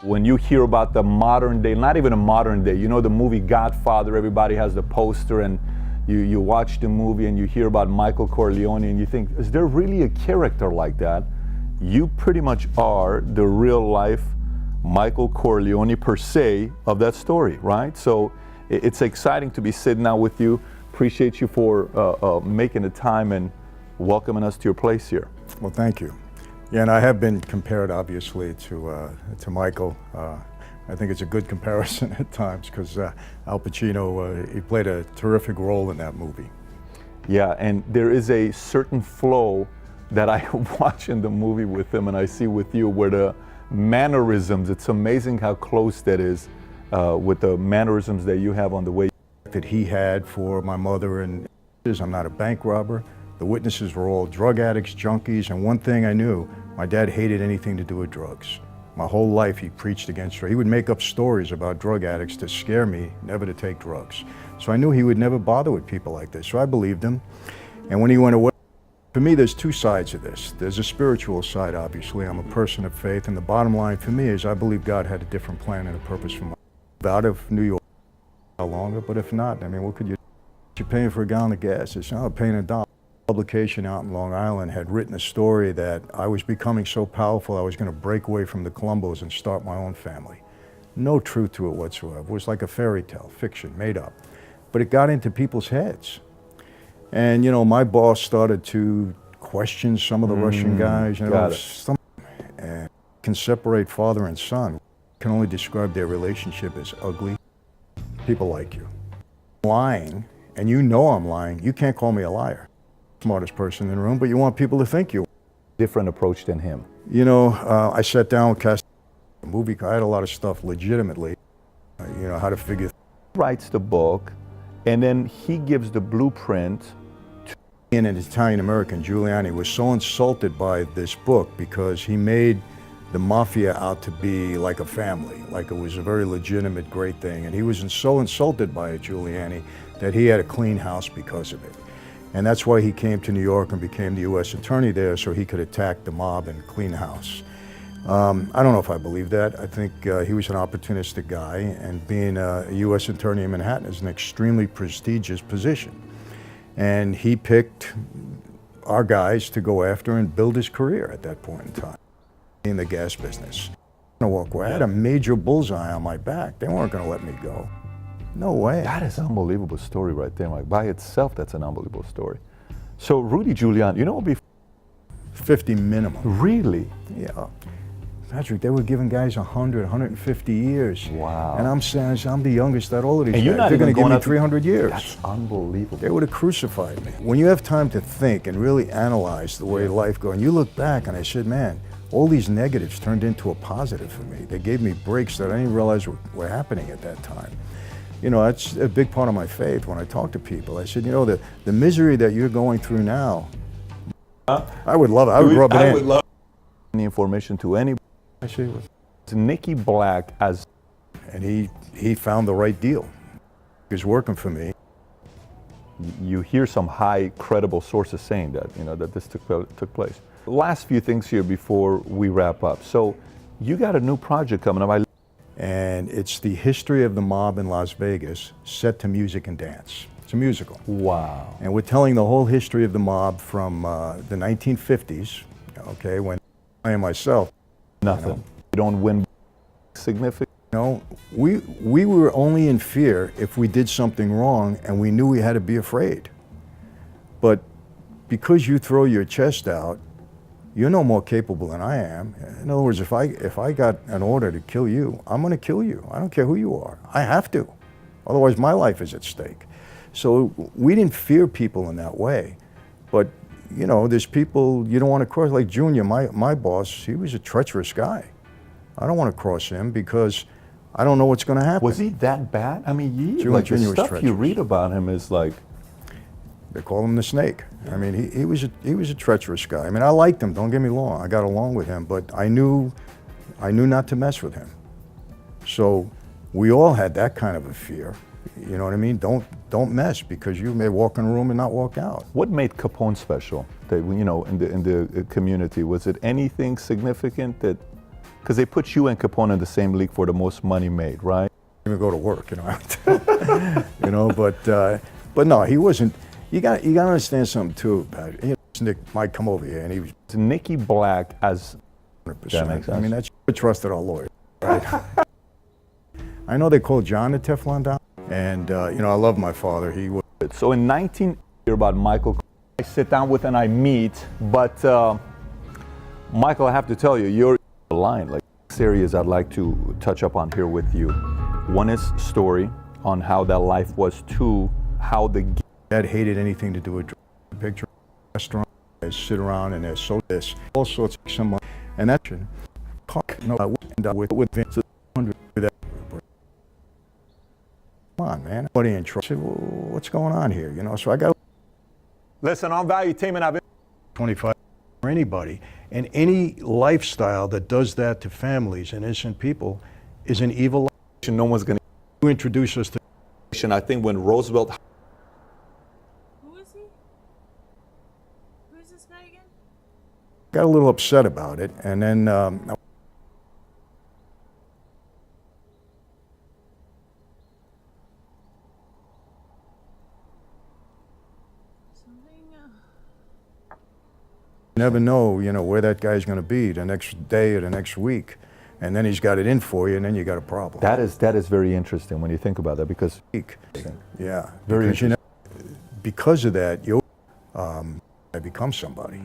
Speaker 5: When you hear about the modern day, not even a modern day, you know the movie Godfather, everybody has the poster, and you watch the movie and you hear about Michael Corleone and you think, is there really a character like that? You pretty much are the real life Michael Corleone per se of that story, right? So it's exciting to be sitting down with you. Appreciate you for making the time and welcoming us to your place here.
Speaker 23: Well, thank you. Yeah, and I have been compared, obviously, to Michael. I think it's a good comparison at times because Al Pacino, he played a terrific role in that movie.
Speaker 5: Yeah, and there is a certain flow that I watch in the movie with him and I see with you where the mannerisms, it's amazing how close that is with the mannerisms that you have on the way.
Speaker 23: That he had for my mother, and I'm not a bank robber. The witnesses were all drug addicts, junkies, and one thing I knew, my dad hated anything to do with drugs. My whole life he preached against drugs. He would make up stories about drug addicts to scare me never to take drugs. So I knew he would never bother with people like this, so I believed him. And when he went away, for me there's two sides of this. There's a spiritual side, obviously. I'm a person of faith, and the bottom line for me is I believe God had a different plan and a purpose for my life. Out of New York, how longer, but if not, I mean, what could you do? You're paying for a gallon of gas. It's not paying $1. Publication out in Long Island had written a story that I was becoming so powerful I was going to break away from the Columbos and start my own family. No truth to it whatsoever. It was like a fairy tale, fiction, made up. But it got into people's heads. And, you know, my boss started to question some of the Russian guys. You know, some can separate father and son. Can only describe their relationship as ugly. People like you. Lying, and you know I'm lying, you can't call me a liar. Smartest person in the room, but you want people to think you.
Speaker 5: Different approach than him.
Speaker 23: You know, I sat down with Cast a movie. I had a lot of stuff legitimately, you know, how to figure.
Speaker 5: Writes the book, and then he gives the blueprint.
Speaker 23: An Italian-American, Giuliani, was so insulted by this book because he made the mafia out to be like a family, like it was a very legitimate, great thing. And he was so insulted by it, Giuliani, that he had to clean house because of it. And that's why he came to New York and became the U.S. attorney there, so he could attack the mob and clean house. I don't know if I believe that. I think he was an opportunistic guy, and being a U.S. attorney in Manhattan is an extremely prestigious position. And he picked our guys to go after and build his career at that point in time in the gas business. I had a major bullseye on my back. They weren't going to let me go. No way.
Speaker 5: That is an unbelievable story right there. Like by itself, that's an unbelievable story. So Rudy Giuliani, you know, what would be
Speaker 23: 50 minimum.
Speaker 5: Really?
Speaker 23: Yeah. Patrick, they were giving guys 100, 150 years.
Speaker 5: Wow.
Speaker 23: And I'm saying, I'm the youngest out of all of these
Speaker 5: and
Speaker 23: guys. They're going to give me 300 years.
Speaker 5: That's unbelievable.
Speaker 23: They would have crucified me. When you have time to think and really analyze the way life goes, and you look back and I said, man, all these negatives turned into a positive for me. They gave me breaks that I didn't realize were happening at that time. You know, that's a big part of my faith when I talk to people. I said, you know, the misery that you're going through now, I would love it. I would rub it in.
Speaker 5: any information to anybody.
Speaker 23: Actually,
Speaker 5: It's Nicky Black as,
Speaker 23: and he found the right deal. He was working for me.
Speaker 5: you hear some high credible sources saying that, you know, that this took place. Last few things here before we wrap up. So you got a new project coming up.
Speaker 23: And it's the history of the mob in Las Vegas set to music and dance. It's a musical.
Speaker 5: Wow.
Speaker 23: And we're telling the whole history of the mob from the 1950s, okay, when I am myself.
Speaker 5: Nothing. You don't win significant.
Speaker 23: No, we were only in fear if we did something wrong and we knew we had to be afraid. But because you throw your chest out, you're no more capable than I am. In other words, if I got an order to kill you, I'm going to kill you. I don't care who you are. I have to. Otherwise, my life is at stake. So we didn't fear people in that way. But, you know, there's people you don't want to cross. Like Junior, my boss, he was a treacherous guy. I don't want to cross him because I don't know what's going to happen.
Speaker 5: Was he that bad? I mean,
Speaker 23: Junior
Speaker 5: the
Speaker 23: was
Speaker 5: stuff
Speaker 23: treacherous.
Speaker 5: you read about him is like...
Speaker 23: They call him the Snake. I mean, he was a treacherous guy. I mean, I liked him. Don't get me wrong. I got along with him, but I knew not to mess with him. So we all had that kind of a fear. You know what I mean? Don't mess because you may walk in a room and not walk out.
Speaker 5: What made Capone special? That, you know, in the community, was it anything significant that? Because they put you and Capone in the same league for the most money made, right?
Speaker 23: Even go to work, you know. You know, but no, he wasn't. You got to understand something too, Pat. You know, Nick might come over here and he was
Speaker 5: Nicky Black as
Speaker 23: 100%.
Speaker 5: That makes sense.
Speaker 23: I mean, that's we trusted our lawyers, right? I know they called John the Teflon Don, and you know, I love my father. He was.
Speaker 5: So in 19 year about Michael, I sit down with and I meet, but Michael, I have to tell you, you're the line. Like, areas I'd like to touch up on here with you. One is story on how that life was. Two, how the
Speaker 23: Dad hated anything to do with picture restaurant. They sit around and there's so this all sorts of someone and that no with Vince 100 that. Come on, man. Nobody in trouble. Well, what's going on here? You know, so I got.
Speaker 5: Listen, on Valuetainment, I've been
Speaker 23: 25 for anybody, and any lifestyle that does that to families and innocent people is an evil.
Speaker 5: No one's going
Speaker 23: to introduce us to.
Speaker 5: I think when Roosevelt.
Speaker 23: Got a little upset about it, and then you never know, you know, where that guy's going to be the next day or the next week, and then he's got it in for you, and then you got a problem.
Speaker 5: That is very interesting when you think about that because
Speaker 23: yeah,
Speaker 5: very
Speaker 23: because, you know, because of that, you become somebody.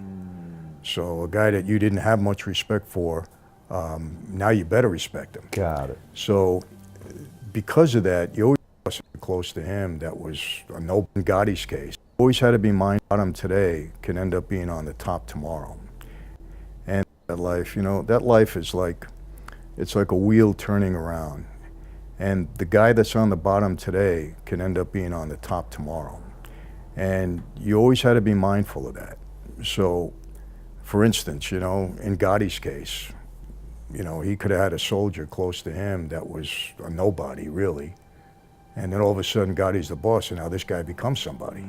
Speaker 23: So a guy that you didn't have much respect for, now you better respect him.
Speaker 5: Got it.
Speaker 23: So because of that, you always was close to him. That was a no Gotti's case. Always had to be mindful of him today can end up being on the top tomorrow. And that life, you know, that life is like, it's like a wheel turning around. And the guy that's on the bottom today can end up being on the top tomorrow. And you always had to be mindful of that. So, for instance, you know, in Gotti's case, you know, he could have had a soldier close to him that was a nobody, really. And then all of a sudden, Gotti's the boss, and now this guy becomes somebody.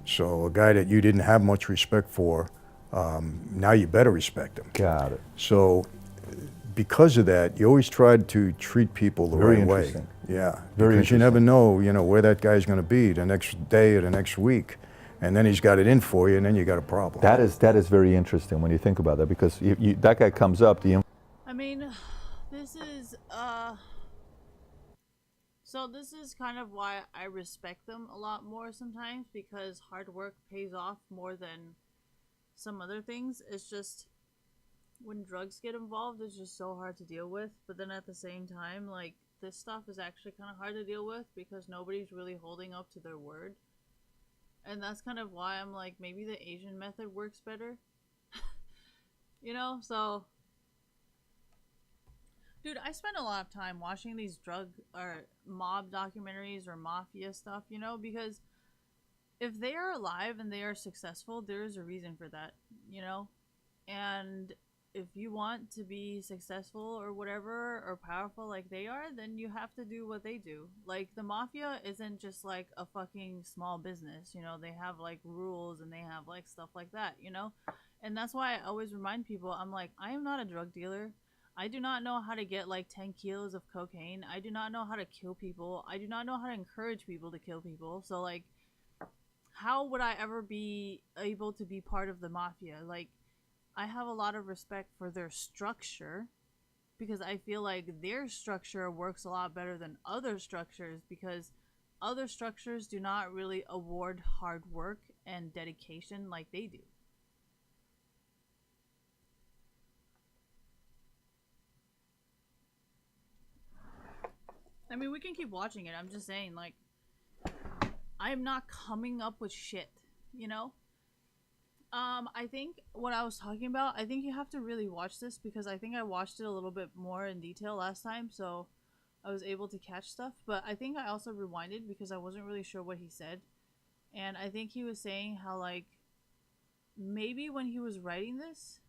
Speaker 23: So a guy that you didn't have much respect for, now you better respect him.
Speaker 5: Got it.
Speaker 23: So because of that, you always tried to treat people the right way. Yeah, because you never know, you know, where that guy's going to be the next day or the next week. And then he's got it in for you, and then you got a problem.
Speaker 5: That is very interesting when you think about that, because that guy comes up.
Speaker 7: I mean, this is so this is kind of why I respect them a lot more sometimes, because hard work pays off more than some other things. It's just when drugs get involved, it's just so hard to deal with. But then at the same time, like, this stuff is actually kind of hard to deal with because nobody's really holding up to their word. And that's kind of why I'm like, maybe the Asian method works better. You know, so... Dude, I spend a lot of time watching these drug or mob documentaries or mafia stuff, you know, because if they are alive and they are successful, there is a reason for that, you know? And if you want to be successful or whatever or powerful like they are, then you have to do what they do. Like the mafia isn't just like a fucking small business, you know, they have like rules and they have like stuff like that, you know? And that's why I always remind people, I'm like, I am not a drug dealer. I do not know how to get like 10 kilos of cocaine. I do not know how to kill people. I do not know how to encourage people to kill people. So like, how would I ever be able to be part of the mafia? Like, I have a lot of respect for their structure because I feel like their structure works a lot better than other structures because other structures do not really award hard work and dedication like they do. I mean, we can keep watching it. I'm just saying, like, I'm not coming up with shit, you know? I think what I was talking about, I think you have to really watch this because I think I watched it a little bit more in detail last time, so I was able to catch stuff. But I think I also rewinded because I wasn't really sure what he said. And I think he was saying how, like, maybe when he was writing this,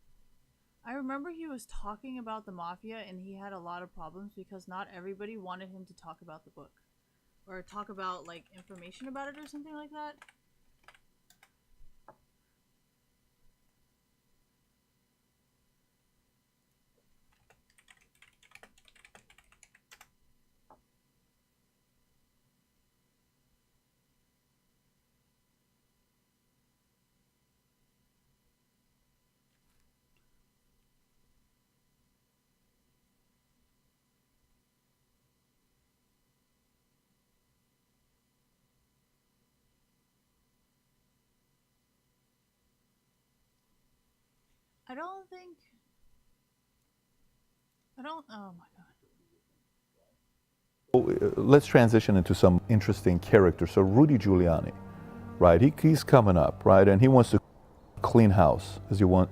Speaker 7: I remember he was talking about the mafia and he had a lot of problems because not everybody wanted him to talk about the book. Or talk about, like, information about it or something like that. Oh my god.
Speaker 5: Let's transition into some interesting characters. So Rudy Giuliani, right? He's coming up, right? And he wants to clean house. Is what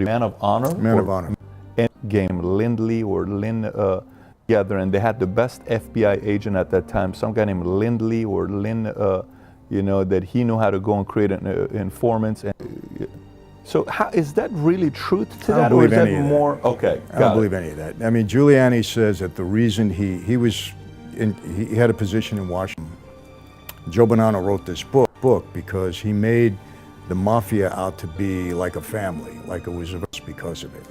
Speaker 5: he man of honor?
Speaker 23: Man of honor.
Speaker 5: And game Lindley or Lynn together, and they had the best FBI agent at that time, some guy named Lindley or Lynn, you know, that he knew how to go and create informants. And, so how, is that really truth to that, or is that more? Okay,
Speaker 23: I don't believe any of that. I mean, Giuliani says that the reason he had a position in Washington. Joe Bonanno wrote this book because he made the mafia out to be like a family, like it was because of it.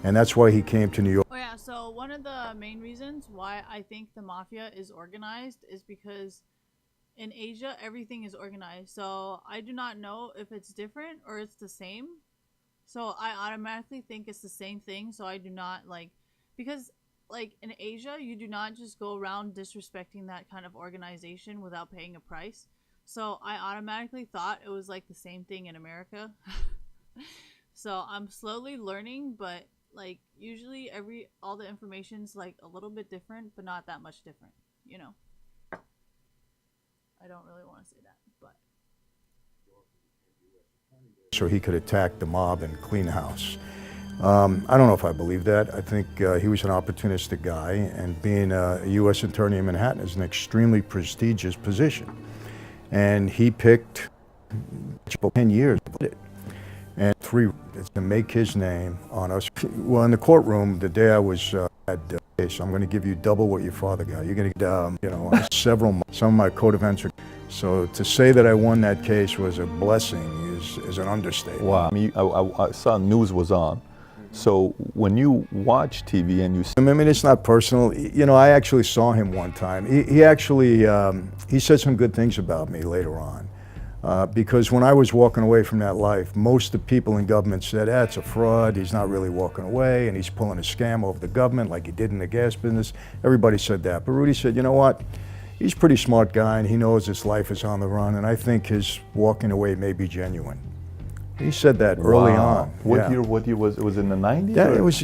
Speaker 23: And that's why he came to New York.
Speaker 7: Oh yeah, so one of the main reasons why I think the mafia is organized is because in Asia, everything is organized. So I do not know if it's different or it's the same. So I automatically think it's the same thing. So I do not because like in Asia, you do not just go around disrespecting that kind of organization without paying a price. So I automatically thought it was like the same thing in America. So I'm slowly learning, but like usually all the information's like a little bit different, but not that much different, you know. I don't really want to say that, but
Speaker 23: so he could attack the mob and clean house. I don't know if I believe that. I think he was an opportunistic guy, and being a U.S. attorney in Manhattan is an extremely prestigious position. And he picked 10 years and 3 to make his name on us. Well, in the courtroom, the day I was at so I'm going to give you double what your father got. You're going to get, some of my co-defendants. So to say that I won that case was a blessing is an understatement.
Speaker 5: Wow. I mean, I saw news was on. So when you watch TV and you see...
Speaker 23: I mean, it's not personal. You know, I actually saw him one time. He actually, he said some good things about me later on. Because when I was walking away from that life, most of the people in government said, it's a fraud, he's not really walking away, and he's pulling a scam over the government like he did in the gas business. Everybody said that. But Rudy said, you know what? He's a pretty smart guy, and he knows his life is on the run, and I think his walking away may be genuine. He said that early on.
Speaker 5: What year was it? Was it in the 90s?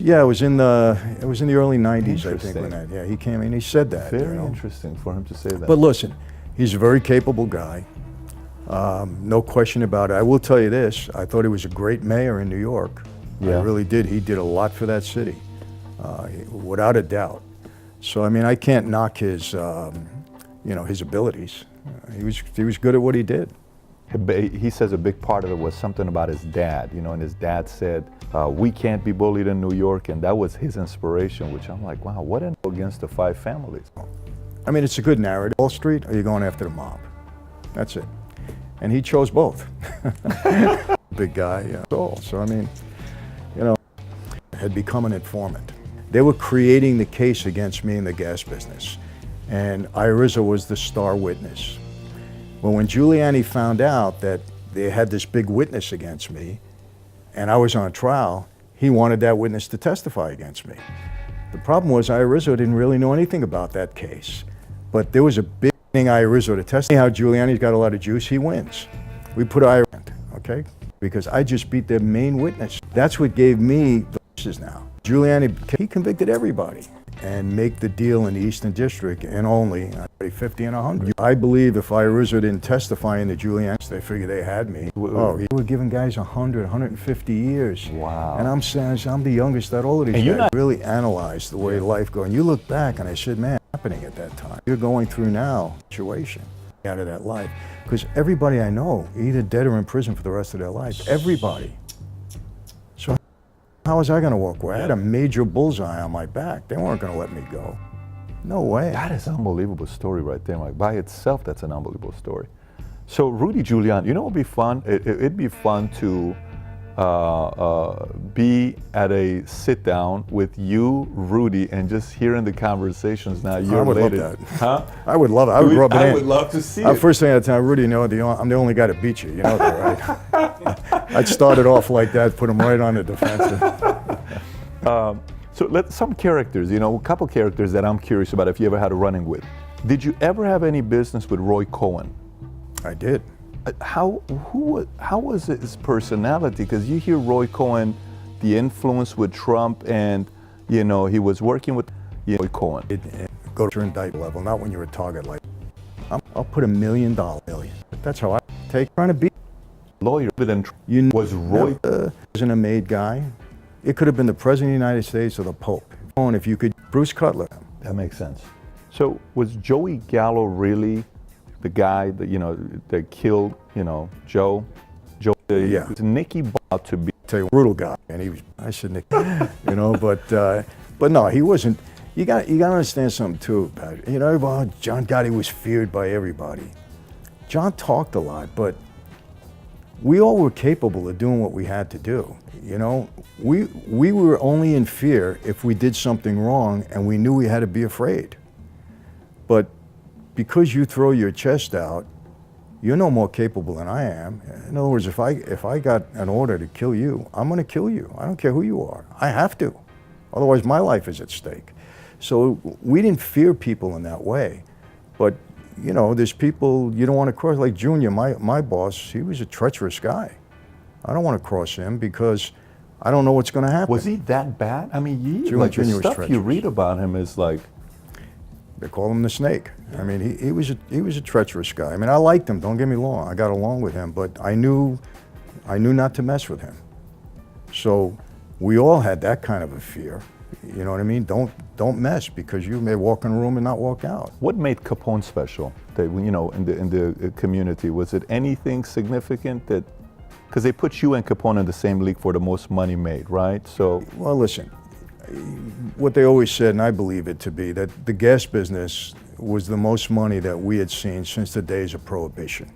Speaker 23: Yeah, it was in the early 90s, I think, when that. Yeah, he came and he said that.
Speaker 5: Very interesting for him to say that.
Speaker 23: But listen, he's a very capable guy. No question about it. I will tell you this, I thought he was a great mayor in New York. Yeah. I really did. He did a lot for that city, without a doubt. So, I mean, I can't knock his, his abilities. He was good at what he did.
Speaker 5: He says a big part of it was something about his dad, you know, and his dad said, we can't be bullied in New York, and that was his inspiration, which I'm like, wow, what an against the 5 families.
Speaker 23: I mean, it's a good narrative. Wall Street, or are you going after the mob? That's it. And he chose both. Big guy, yeah. So, I mean, you know, had become an informant. They were creating the case against me in the gas business, and Irizzo was the star witness. Well, when Giuliani found out that they had this big witness against me, and I was on trial, he wanted that witness to testify against me. The problem was Irizzo didn't really know anything about that case, but there was a big thing Irizzo to testify. How Giuliani's got a lot of juice, he wins. We put Irizzo, okay? Because I just beat their main witness. That's what gave me the cases now. Giuliani, he convicted everybody and make the deal in the Eastern District in only 50 and 100. I believe if Irizzo didn't testify in the Giuliani, they figured they had me. Oh, he were giving guys 100, 150 years.
Speaker 5: Wow.
Speaker 23: And I'm saying, I'm the youngest out of all of these guys. Really analyzed the way life goes. And you look back and I said, man, what's happening at that time? You're going through now a situation out of that life. Because everybody I know, either dead or in prison for the rest of their life. Everybody. So how was I going to walk away? I had a major bullseye on my back. They weren't going to let me go. No way.
Speaker 5: That is an unbelievable story right there. Like by itself, that's an unbelievable story. So Rudy Giuliani, you know what would be fun? It'd be fun to be at a sit down with you, Rudy, and just hearing the conversations now.
Speaker 23: I would love that.
Speaker 5: Huh?
Speaker 23: I would love it. I would rub it in.
Speaker 5: I would love to see it.
Speaker 23: First thing I'd tell Rudy, you know, I'm the only guy to beat you. You know that, right? I'd start it off like that, put him right on the defensive.
Speaker 5: So some characters, you know, a couple characters that I'm curious about if you ever had a run-in with. Did you ever have any business with Roy Cohen?
Speaker 23: I did.
Speaker 5: How was his personality? Because you hear Roy Cohen, the influence with Trump, and you know he was working with Roy Cohen.
Speaker 23: Go to indictment level, not when you're a target like. I'll put $1 million. That's how I take trying to be.
Speaker 5: Lawyer than was Roy.
Speaker 23: Wasn't a made guy. It could have been the President of the United States or the Pope. And if you could, Bruce Cutler.
Speaker 5: That makes sense. So was Joey Gallo really the guy that, you know, that killed, you know, Joe?
Speaker 23: Yeah.
Speaker 5: Was Nicky about to be?
Speaker 23: Tell you, brutal guy, and he was. I said Nick, you know, but no, he wasn't. You got to understand something too, Pat. You know, John Gotti was feared by everybody. John talked a lot, but we all were capable of doing what we had to do. You know, we were only in fear if we did something wrong, and we knew we had to be afraid. But because you throw your chest out, you're no more capable than I am. In other words, if I got an order to kill you, I'm going to kill you. I don't care who you are. I have to. Otherwise, my life is at stake. So we didn't fear people in that way. But, you know, there's people you don't want to cross. Like Junior, my boss, he was a treacherous guy. I don't want to cross him because I don't know what's going to happen.
Speaker 5: Was he that bad? I mean,
Speaker 23: Junior
Speaker 5: the
Speaker 23: was
Speaker 5: stuff
Speaker 23: treacherous.
Speaker 5: you read about him is like...
Speaker 23: They call him the Snake. I mean, he was a treacherous guy. I mean, I liked him, don't get me wrong. I got along with him, but I knew not to mess with him. So we all had that kind of a fear. You know what I mean? Don't mess, because you may walk in a room and not walk out.
Speaker 5: What made Capone special? That, you know, in the community, was it anything significant that? Because they put you and Capone in the same league for the most money made, right? So.
Speaker 23: Well, listen. What they always said, and I believe it to be, that the gas business was the most money that we had seen since the days of Prohibition.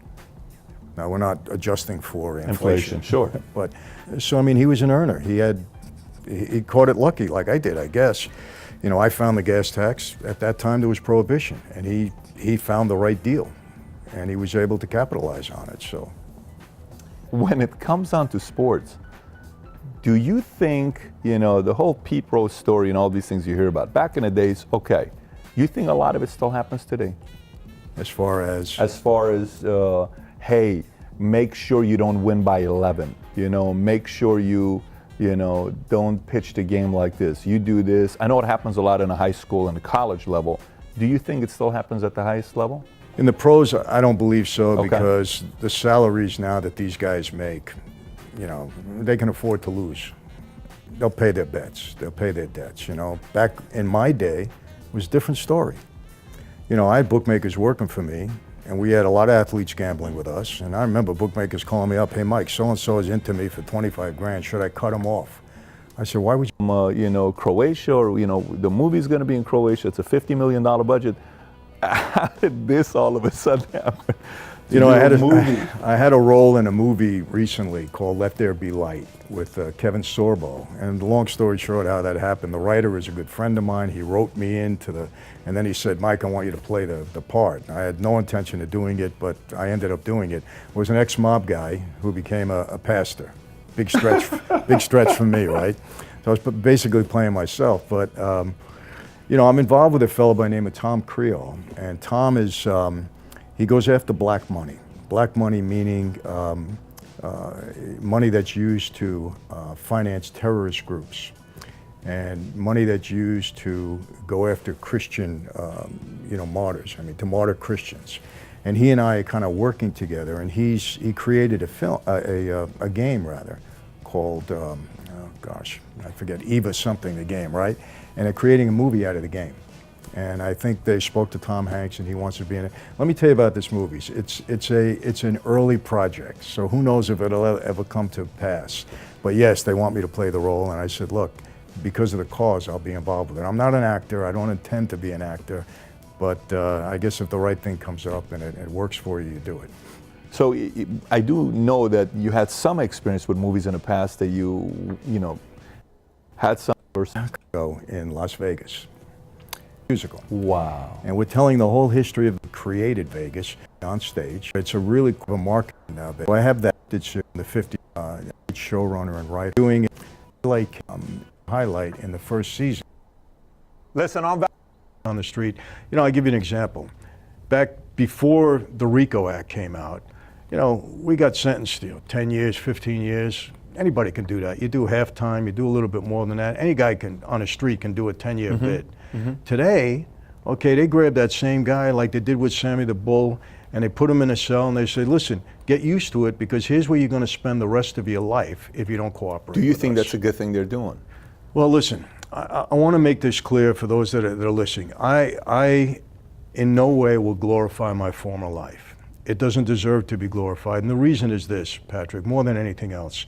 Speaker 23: Now, we're not adjusting for inflation.
Speaker 5: Sure.
Speaker 23: But, so, I mean, he was an earner. He caught it lucky, like I did, I guess. You know, I found the gas tax. At that time, there was Prohibition, and he found the right deal, and he was able to capitalize on it, so.
Speaker 5: When it comes down to sports, do you think, you know, the whole Pete Rose story and all these things you hear about, back in the days, okay, you think a lot of it still happens today?
Speaker 23: As far as?
Speaker 5: As far as, hey, make sure you don't win by 11, you know, make sure you know, don't pitch the game like this. You do this. I know it happens a lot in the high school and the college level. Do you think it still happens at the highest level?
Speaker 23: In the pros, I don't believe so,
Speaker 5: Okay.
Speaker 23: because the salaries now that these guys make, you know, they can afford to lose. They'll pay their bets. They'll pay their debts, you know. Back in my day, it was a different story. You know, I had bookmakers working for me, and we had a lot of athletes gambling with us. And I remember bookmakers calling me up, "Hey, Mike, so-and-so is into me for 25 grand. Should I cut him off?" I said, "Why would you?"
Speaker 5: You know, Croatia, or, you know, the movie's going to be in Croatia. It's a $50 million budget. How did this all of a sudden happen?
Speaker 23: You know, I had a role in a movie recently called Let There Be Light with Kevin Sorbo. And long story short, how that happened, the writer is a good friend of mine. He wrote me into and then he said, "Mike, I want you to play the part." I had no intention of doing it, but I ended up doing it. It was an ex-mob guy who became a pastor. Big stretch, big stretch for me, right? So I was basically playing myself. But, you know, I'm involved with a fellow by the name of Tom Creel. And Tom is, he goes after black money. Black money meaning money that's used to finance terrorist groups, and money that's used to go after Christian, you know, martyrs. I mean, to martyr Christians. And he and I are kind of working together. And he created a film, a game rather, called oh gosh, I forget, Eva something, the game, right? And they're creating a movie out of the game. And I think they spoke to Tom Hanks, and he wants to be in it. Let me tell you about this movie. It's an early project, so who knows if it'll ever come to pass. But yes, they want me to play the role, and I said, look, because of the cause, I'll be involved with it. I'm not an actor. I don't intend to be an actor, but I guess if the right thing comes up and it works for you, you do it.
Speaker 5: So I do know that you had some experience with movies in the past, that you know, had some
Speaker 23: in Las Vegas. Musical.
Speaker 5: Wow.
Speaker 23: And we're telling the whole history of created Vegas on stage. It's a really cool market now. I have that in the 50 showrunner and writer doing it like highlight in the first season.
Speaker 5: Listen, I'm back
Speaker 23: on the street. You know, I'll give you an example. Back before the RICO Act came out, you know, we got sentenced to 10 years, 15 years. Anybody can do that. You do half time, you do a little bit more than that. Any guy can, on the street, can do a 10-year bid. Today, okay, they grab that same guy like they did with Sammy the Bull, and they put him in a cell, and they say, listen, get used to it, because here's where you're going to spend the rest of your life if you don't cooperate.
Speaker 5: Do you
Speaker 23: with
Speaker 5: think
Speaker 23: us.
Speaker 5: that's a good thing they're doing?
Speaker 23: Well, listen, I want to make this clear for those that are listening. I in no way will glorify my former life. It doesn't deserve to be glorified, and the reason is this, Patrick, more than anything else.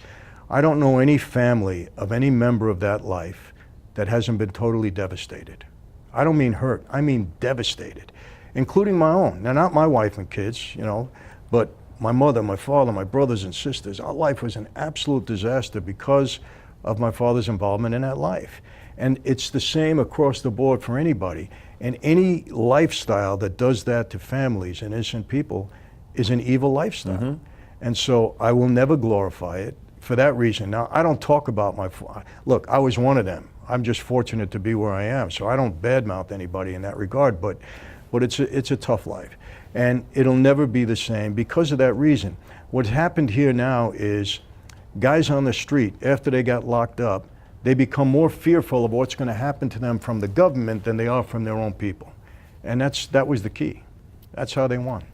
Speaker 23: I don't know any family of any member of that life that hasn't been totally devastated. I don't mean hurt, I mean devastated, including my own. Now, not my wife and kids, you know, but my mother, my father, my brothers and sisters. Our life was an absolute disaster because of my father's involvement in that life. And it's the same across the board for anybody. And any lifestyle that does that to families and innocent people is an evil lifestyle. And so I will never glorify it for that reason. Now, I don't talk about look, I was one of them. I'm just fortunate to be where I am, so I don't badmouth anybody in that regard, but it's a tough life. And it'll never be the same because of that reason. What's happened here now is guys on the street, after they got locked up, they become more fearful of what's going to happen to them from the government than they are from their own people. And that was the key. That's how they won.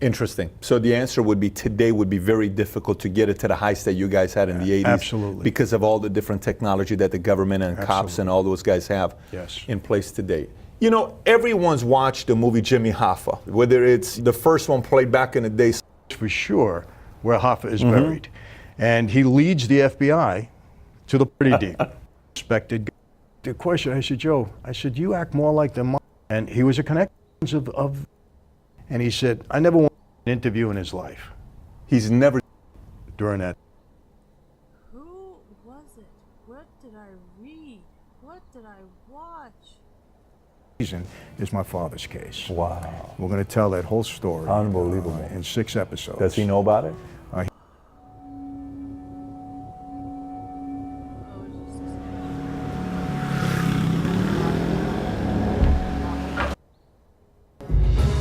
Speaker 5: Interesting. So the answer would be today would be very difficult to get it to the heights that you guys had in the 80s.
Speaker 23: Absolutely.
Speaker 5: Because of all the different technology that the government and cops and all those guys have in place today. You know, everyone's watched the movie Jimmy Hoffa, whether it's the first one played back in the day.
Speaker 23: For sure, where Hoffa is buried. And he leads the FBI to the pretty deep. Respected. The question, I said, Joe, you act more like the mom. And he was a connection of, and he said, I never wanted an interview in his life.
Speaker 5: He's never
Speaker 23: during that.
Speaker 7: Who was it? What did I read? What did I watch?
Speaker 23: Season is my father's case.
Speaker 5: Wow.
Speaker 23: We're going to tell that whole story.
Speaker 5: Unbelievable.
Speaker 23: In 6 episodes.
Speaker 5: Does he know about it?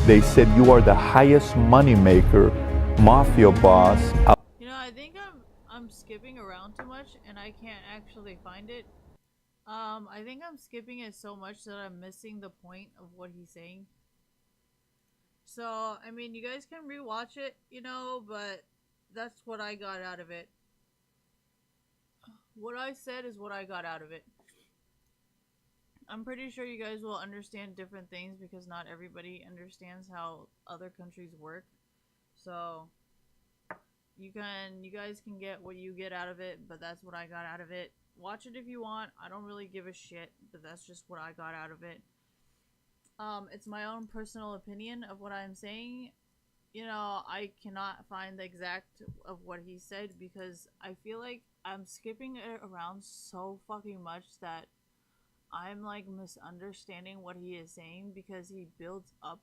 Speaker 5: They said you are the highest moneymaker, mafia boss.
Speaker 7: You know, I think I'm skipping around too much, and I can't actually find it. I think I'm skipping it so much that I'm missing the point of what he's saying. So, I mean, you guys can rewatch it, you know, but that's what I got out of it. What I said is what I got out of it. I'm pretty sure you guys will understand different things because not everybody understands how other countries work. So you guys can get what you get out of it, but that's what I got out of it. Watch it if you want. I don't really give a shit, but that's just what I got out of it. It's my own personal opinion of what I'm saying. You know, I cannot find the exact of what he said because I feel like I'm skipping it around so fucking much that I'm like misunderstanding what he is saying because he builds up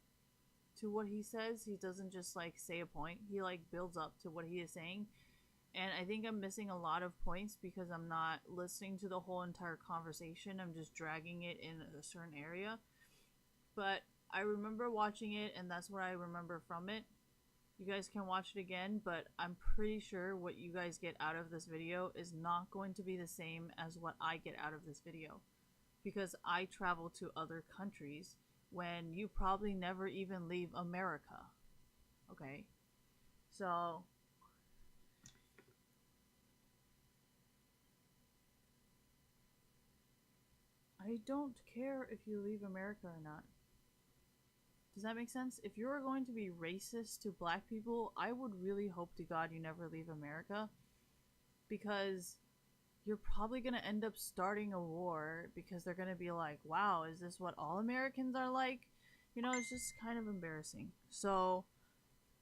Speaker 7: to what he says. He doesn't just like say a point. He like builds up to what he is saying. And I think I'm missing a lot of points because I'm not listening to the whole entire conversation. I'm just dragging it in a certain area. But I remember watching it and that's what I remember from it. You guys can watch it again, but I'm pretty sure what you guys get out of this video is not going to be the same as what I get out of this video. Because I travel to other countries when you probably never even leave America. Okay? So I don't care if you leave America or not. Does that make sense? If you're going to be racist to black people, I would really hope to God you never leave America. Because you're probably going to end up starting a war because they're going to be like, wow, is this what all Americans are like? You know, it's just kind of embarrassing. So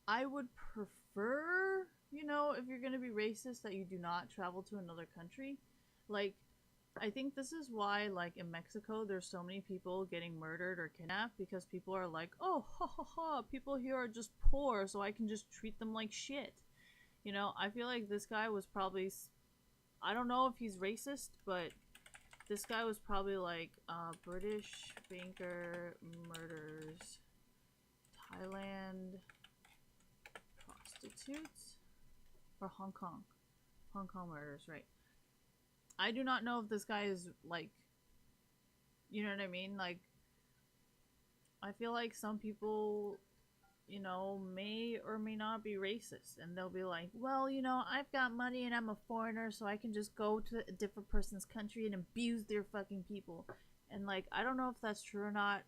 Speaker 7: I would prefer, you know, if you're going to be racist, that you do not travel to another country. Like, I think this is why, like, in Mexico, there's so many people getting murdered or kidnapped because people are like, oh, ha ha ha, people here are just poor, so I can just treat them like shit. You know, I feel like this guy was probably, I don't know if he's racist, but this guy was probably like, British banker murders Thailand prostitutes, or Hong Kong murders, right? I do not know if this guy is like, you know what I mean? Like, I feel like some people, you know, may or may not be racist, and they'll be like, well, you know, I've got money and I'm a foreigner, so I can just go to a different person's country and abuse their fucking people. And like, I don't know if that's true or not.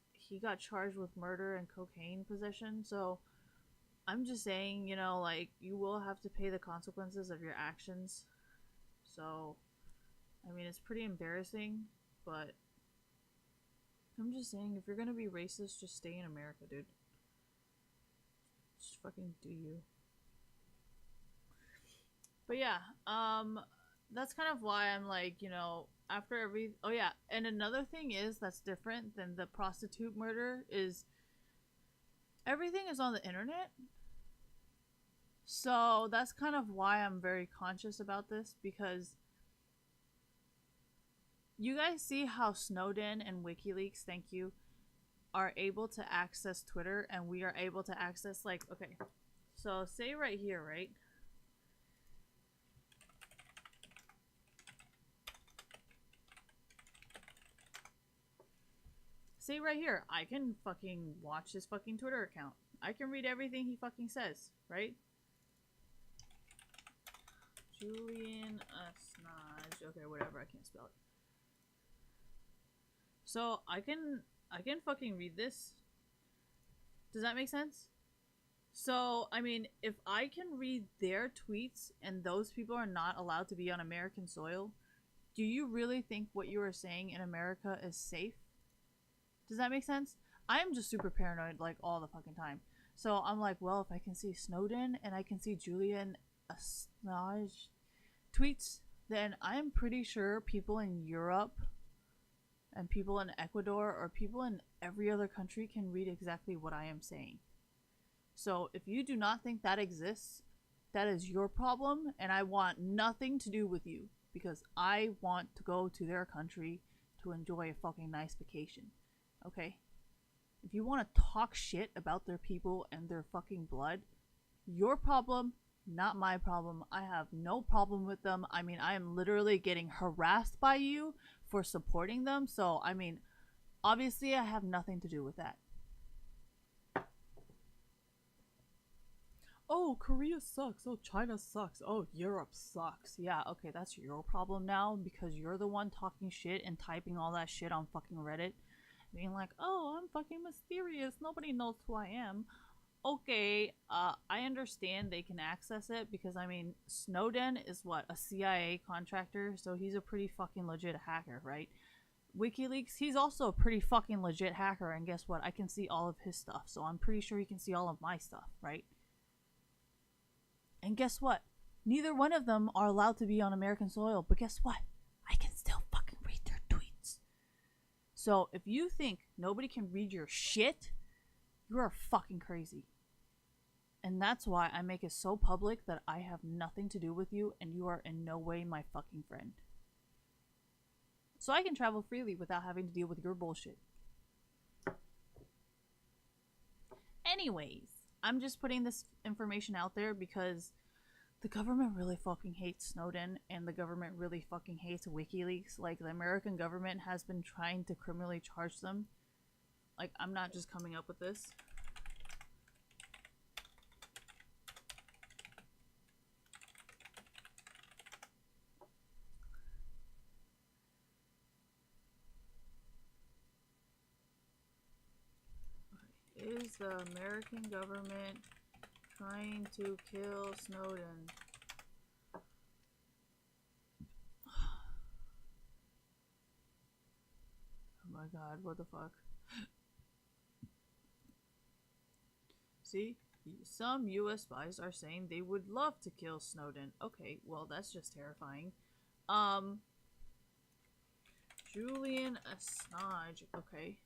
Speaker 7: He got charged with murder and cocaine possession, so I'm just saying, you know, like, you will have to pay the consequences of your actions. So I mean, it's pretty embarrassing, but I'm just saying, if you're gonna be racist, just stay in America, dude. Just fucking do you. But yeah, that's kind of why I'm like, you know, after every... Oh yeah, and another thing is that's different than the prostitute murder is everything is on the internet. So that's kind of why I'm very conscious about this, because you guys see how Snowden and WikiLeaks, thank you, are able to access Twitter, and we are able to access, like, okay, so say right here, right? Say right here, I can fucking watch his fucking Twitter account. I can read everything he fucking says, right? Julian Assange, okay, whatever, I can't spell it. So I can fucking read this. Does that make sense? So, I mean, if I can read their tweets and those people are not allowed to be on American soil, do you really think what you are saying in America is safe? Does that make sense? I am just super paranoid, like, all the fucking time. So I'm like, well, if I can see Snowden and I can see Julian Assange tweets, then I'm pretty sure people in Europe and people in Ecuador or people in every other country can read exactly what I am saying. So if you do not think that exists, that is your problem, and I want nothing to do with you, because I want to go to their country to enjoy a fucking nice vacation. Okay? If you want to talk shit about their people and their fucking blood, your problem, not my problem. I have no problem with them. I mean, I am literally getting harassed by you for supporting them. So, I mean, obviously I have nothing to do with that. oh, Korea sucks. Oh, China sucks. Oh, Europe sucks. Yeah, okay, that's your problem now because you're the one talking shit and typing all that shit on fucking Reddit. Being like, oh, I'm fucking mysterious. Nobody knows who I am. Okay, I understand they can access it because, I mean, Snowden is what? A CIA contractor, so he's a pretty fucking legit hacker, right? WikiLeaks, he's also a pretty fucking legit hacker, and guess what? I can see all of his stuff, so I'm pretty sure he can see all of my stuff, right? And guess what? Neither one of them are allowed to be on American soil, but guess what? I can still fucking read their tweets. So if you think nobody can read your shit, you are fucking crazy. And that's why I make it so public that I have nothing to do with you and you are in no way my fucking friend. So I can travel freely without having to deal with your bullshit. Anyways, I'm just putting this information out there because the government really fucking hates Snowden and the government really fucking hates WikiLeaks. Like, the American government has been trying to criminally charge them. Like, I'm not just coming up with this. Is the American government trying to kill Snowden? Oh my god, what the fuck? See? Some US spies are saying they would love to kill Snowden. Okay, well that's just terrifying. Julian Assange, okay.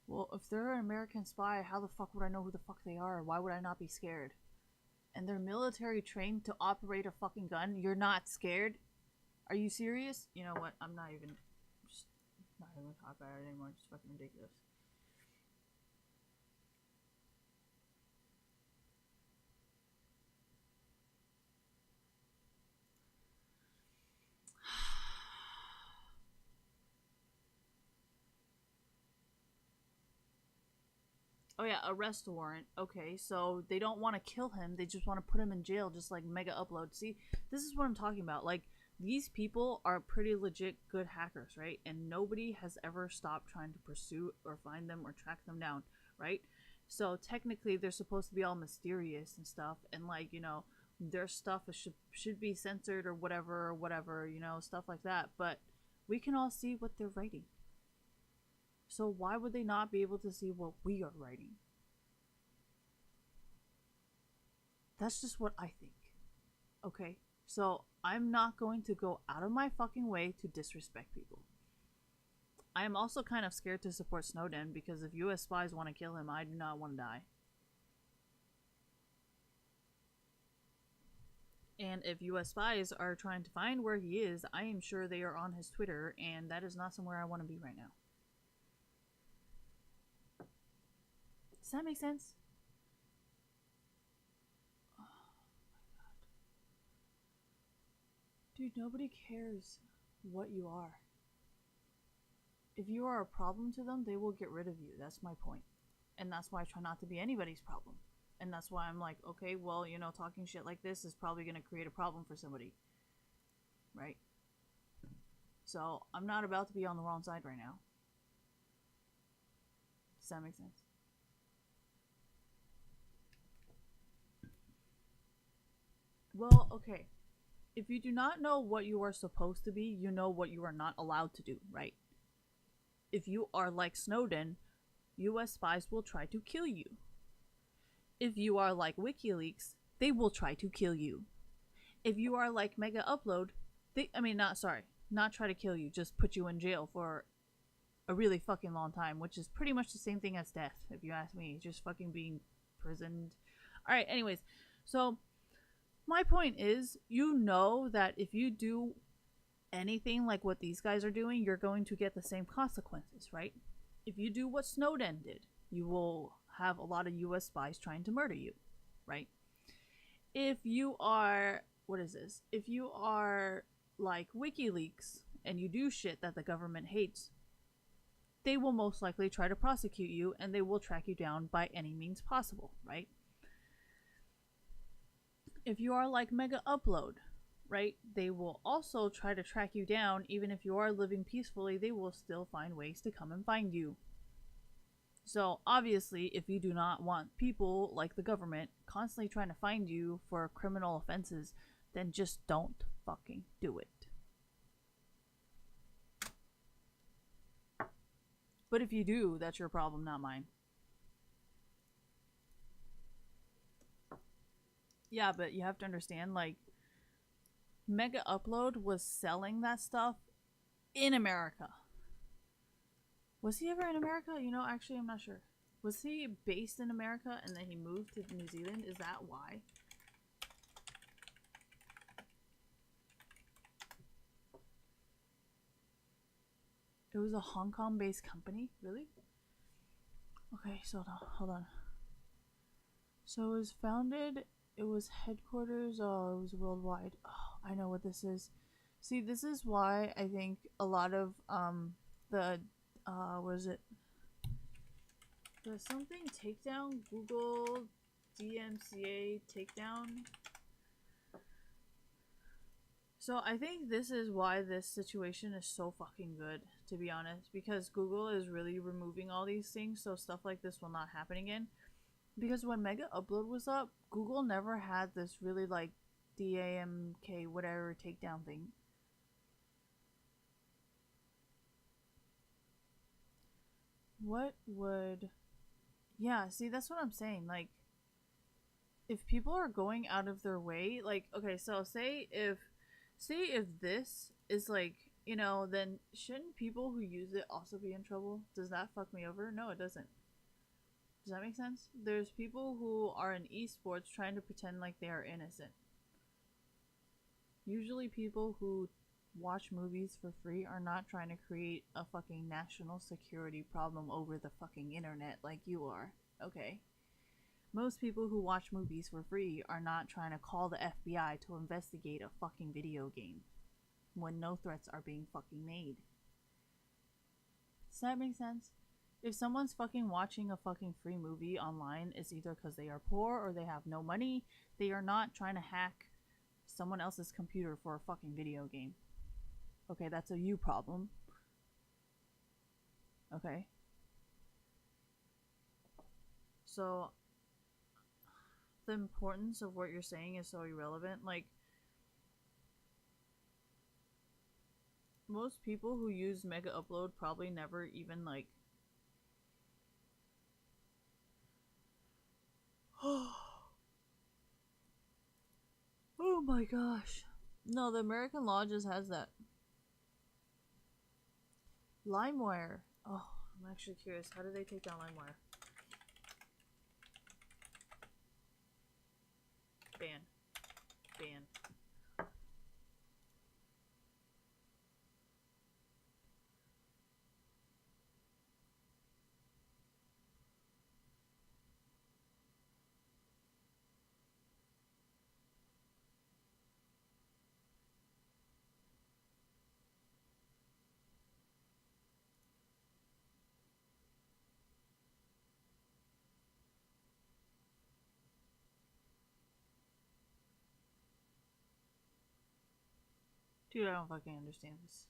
Speaker 7: Well, if they're an American spy, how the fuck would I know who the fuck they are? Why would I not be scared? And they're military trained to operate a fucking gun? You're not scared? Are you serious? You know what? I'm not even gonna talk about it anymore. It's fucking ridiculous. Oh yeah, arrest warrant. Okay, so they don't want to kill him. They just want to put him in jail, just like Mega Upload. See, this is what I'm talking about. Like, these people are pretty legit good hackers, right? And nobody has ever stopped trying to pursue or find them or track them down, right? So technically, they're supposed to be all mysterious and stuff, and like, you know, their stuff should be censored or whatever, you know, stuff like that. But we can all see what they're writing. So why would they not be able to see what we are writing? That's just what I think. Okay? So I'm not going to go out of my fucking way to disrespect people. I am also kind of scared to support Snowden because if US spies want to kill him, I do not want to die. And if US spies are trying to find where he is, I am sure they are on his Twitter, and that is not somewhere I want to be right now. Does that make sense? Oh my god. Dude, nobody cares what you are. If you are a problem to them, they will get rid of you. That's my point. And that's why I try not to be anybody's problem. And that's why I'm like, okay, well, you know, talking shit like this is probably going to create a problem for somebody. Right? So, I'm not about to be on the wrong side right now. Does that make sense? Well, okay. If you do not know what you are supposed to be, you know what you are not allowed to do, right? If you are like Snowden, US spies will try to kill you. If you are like WikiLeaks, they will try to kill you. If you are like Mega Upload, not try to kill you, just put you in jail for a really fucking long time, which is pretty much the same thing as death, if you ask me. Just fucking being imprisoned. Alright, anyways. So, my point is, you know that if you do anything like what these guys are doing, you're going to get the same consequences, right? If you do what Snowden did, you will have a lot of US spies trying to murder you, right? If you are, if you are like WikiLeaks and you do shit that the government hates, they will most likely try to prosecute you and they will track you down by any means possible, right? If you are like Mega Upload, right, they will also try to track you down. Even if you are living peacefully, they will still find ways to come and find you. So obviously, if you do not want people like the government constantly trying to find you for criminal offenses, then just don't fucking do it. But if you do, that's your problem, not mine. Yeah, but you have to understand, like, Mega Upload was selling that stuff in America. Was he ever in America? You know, actually, I'm not sure. Was he based in America and then he moved to New Zealand? Is that why? It was a Hong Kong-based company? Really? Okay, so hold on. So it was founded, it was headquarters, oh, it was worldwide. Oh, I know what this is. See, this is why I think a lot of, what is it? The something takedown, Google DMCA takedown. So I think this is why this situation is so fucking good, to be honest, because Google is really removing all these things so stuff like this will not happen again. Because when Mega Upload was up, Google never had this really like DAMK whatever takedown thing. What would... Yeah, see, that's what I'm saying. Like, if people are going out of their way, like, okay, so say if this is like, you know, then shouldn't people who use it also be in trouble? Does that fuck me over? No, it doesn't. Does that make sense? There's people who are in esports trying to pretend like they are innocent. Usually people who watch movies for free are not trying to create a fucking national security problem over the fucking internet like you are, okay? Most people who watch movies for free are not trying to call the FBI to investigate a fucking video game when no threats are being fucking made. Does that make sense? If someone's fucking watching a fucking free movie online, it's either because they are poor or they have no money. They are not trying to hack someone else's computer for a fucking video game. Okay, that's a you problem. Okay. So, the importance of what you're saying is so irrelevant. Like, most people who use Mega Upload probably never even, like... Oh my gosh. No, the American law just has that. LimeWire. Oh, I'm actually curious. How do they take down LimeWire? Ban. Ban. Dude, I don't fucking understand this.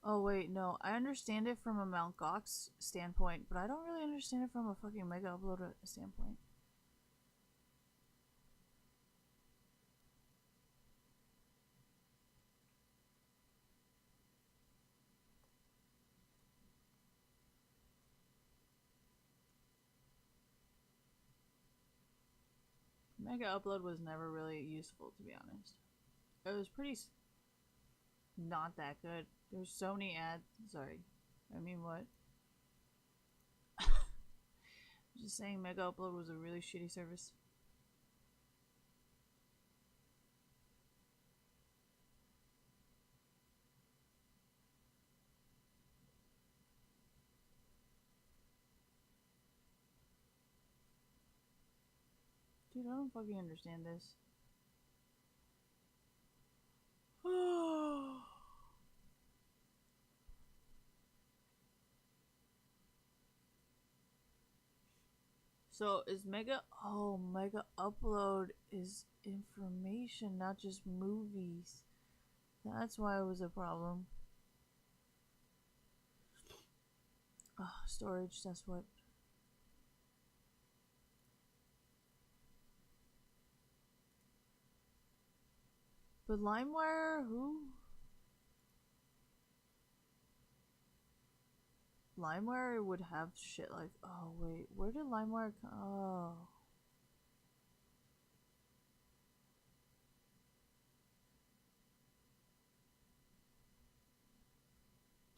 Speaker 7: Oh wait, no, I understand it from a Mt. Gox standpoint, but I don't really understand it from a fucking Mega Upload standpoint. Mega Upload was never really useful, to be honest. It was pretty not that good. There's so many ads. Sorry. I mean, what? Just saying Mega Upload was a really shitty service. Dude, I don't fucking understand this. So is Mega... Oh, Mega Upload is information, not just movies. That's why it was a problem. Oh, storage, that's what... But LimeWire, who? LimeWire would have shit like... Oh, wait. Where did LimeWire come... Oh.